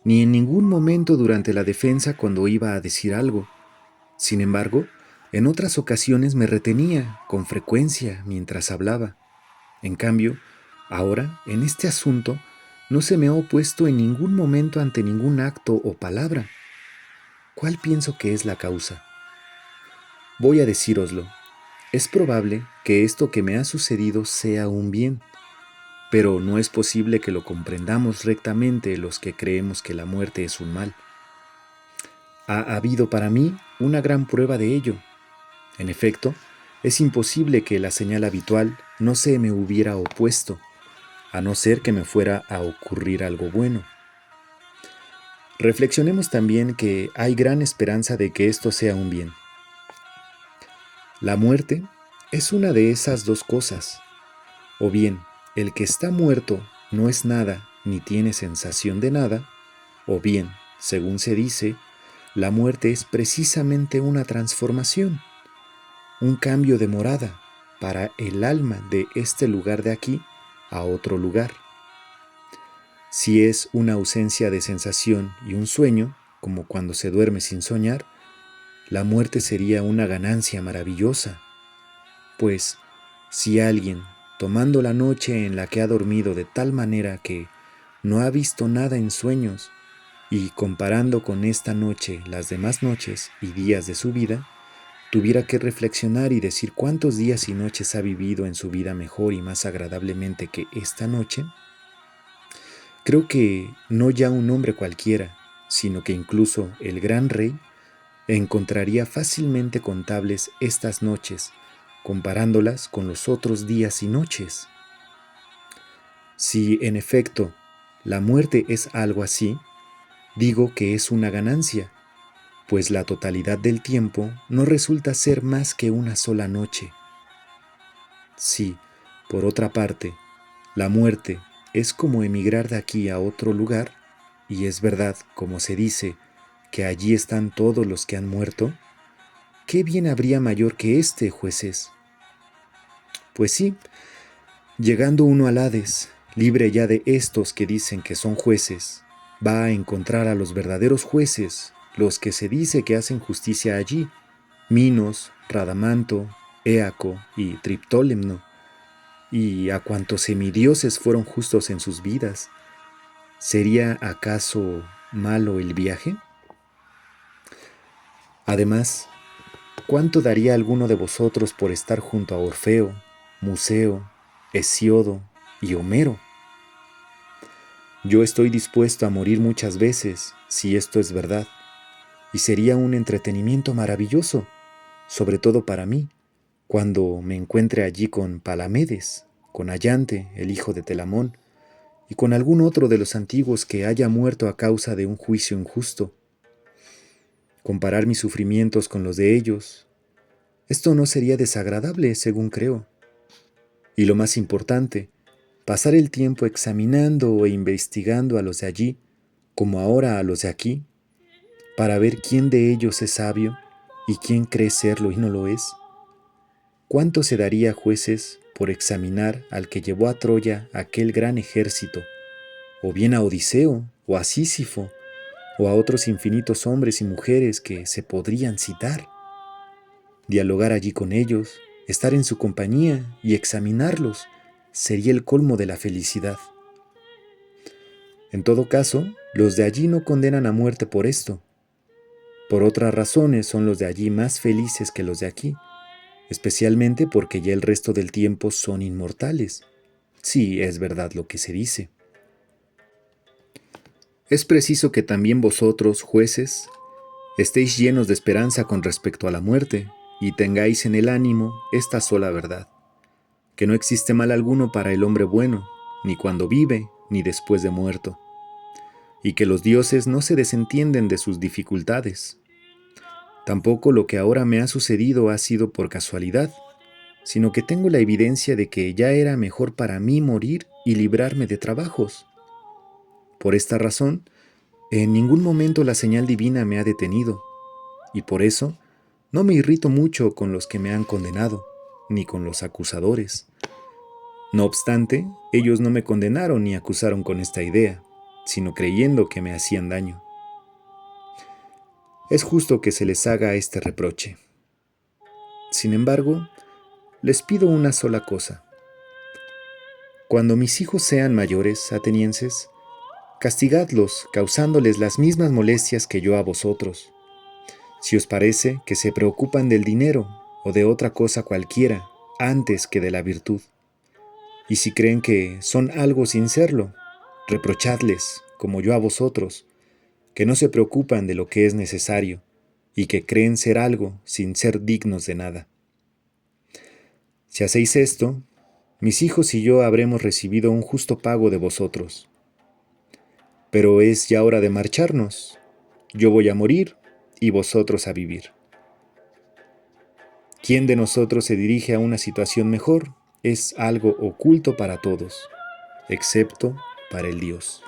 ni en ningún momento durante la defensa cuando iba a decir algo. Sin embargo, en otras ocasiones me retenía con frecuencia mientras hablaba. En cambio, ahora, en este asunto, no se me ha opuesto en ningún momento ante ningún acto o palabra. ¿Cuál pienso que es la causa? Voy a decíroslo. Es probable que esto que me ha sucedido sea un bien, pero no es posible que lo comprendamos rectamente los que creemos que la muerte es un mal. Ha habido para mí una gran prueba de ello. En efecto, Es imposible que la señal habitual no se me hubiera opuesto, a no ser que me fuera a ocurrir algo bueno. Reflexionemos también que hay gran esperanza de que esto sea un bien. La muerte es una de esas dos cosas. O bien, el que está muerto no es nada ni tiene sensación de nada, o bien, según se dice, la muerte es precisamente una transformación, un cambio de morada para el alma de este lugar de aquí a otro lugar. Si es una ausencia de sensación y un sueño, como cuando se duerme sin soñar, la muerte sería una ganancia maravillosa, pues si alguien, tomando la noche en la que ha dormido de tal manera que no ha visto nada en sueños, y comparando con esta noche las demás noches y días de su vida, tuviera que reflexionar y decir cuántos días y noches ha vivido en su vida mejor y más agradablemente que esta noche, creo que no ya un hombre cualquiera, sino que incluso el gran rey encontraría fácilmente contables estas noches, comparándolas con los otros días y noches. Si en efecto la muerte es algo así, digo que es una ganancia, pues la totalidad del tiempo no resulta ser más que una sola noche. Si, por otra parte, la muerte es como emigrar de aquí a otro lugar, y es verdad, como se dice, que allí están todos los que han muerto, ¿qué bien habría mayor que este, jueces? Pues sí, llegando uno al Hades, libre ya de estos que dicen que son jueces, va a encontrar a los verdaderos jueces, los que se dice que hacen justicia allí, Minos, Radamanto, Éaco y Triptólemno, y a cuantos semidioses fueron justos en sus vidas. ¿Sería acaso malo el viaje? Además, ¿cuánto daría alguno de vosotros por estar junto a Orfeo, Museo, Hesiodo y Homero? Yo estoy dispuesto a morir muchas veces, si esto es verdad, y sería un entretenimiento maravilloso, sobre todo para mí, cuando me encuentre allí con Palamedes, con Ayante, el hijo de Telamón, y con algún otro de los antiguos que haya muerto a causa de un juicio injusto. Comparar mis sufrimientos con los de ellos, esto no sería desagradable, según creo. Y lo más importante, pasar el tiempo examinando e investigando a los de allí, como ahora a los de aquí, para ver quién de ellos es sabio y quién cree serlo y no lo es. ¿Cuánto se daría, jueces, por examinar al que llevó a Troya aquel gran ejército, o bien a Odiseo, o a Sísifo, o a otros infinitos hombres y mujeres que se podrían citar? Dialogar allí con ellos, estar en su compañía y examinarlos, sería el colmo de la felicidad. En todo caso, los de allí no condenan a muerte por esto. Por otras razones son los de allí más felices que los de aquí, especialmente porque ya el resto del tiempo son inmortales. Sí, es verdad lo que se dice. Es preciso que también vosotros, jueces, estéis llenos de esperanza con respecto a la muerte y tengáis en el ánimo esta sola verdad, que no existe mal alguno para el hombre bueno, ni cuando vive, ni después de muerto, y que los dioses no se desentienden de sus dificultades. Tampoco lo que ahora me ha sucedido ha sido por casualidad, sino que tengo la evidencia de que ya era mejor para mí morir y librarme de trabajos. Por esta razón, en ningún momento la señal divina me ha detenido, y por eso no me irrito mucho con los que me han condenado, ni con los acusadores. No obstante, ellos no me condenaron ni acusaron con esta idea, sino creyendo que me hacían daño. Es justo que se les haga este reproche. Sin embargo, les pido una sola cosa. Cuando mis hijos sean mayores, atenienses, castigadlos, causándoles las mismas molestias que yo a vosotros. Si os parece que se preocupan del dinero o de otra cosa cualquiera antes que de la virtud, y si creen que son algo sin serlo, reprochadles, como yo a vosotros, que no se preocupan de lo que es necesario y que creen ser algo sin ser dignos de nada. Si hacéis esto, mis hijos y yo habremos recibido un justo pago de vosotros. Pero es ya hora de marcharnos. Yo voy a morir y vosotros a vivir. ¿Quién de nosotros se dirige a una situación mejor? Es algo oculto para todos, excepto para el Dios.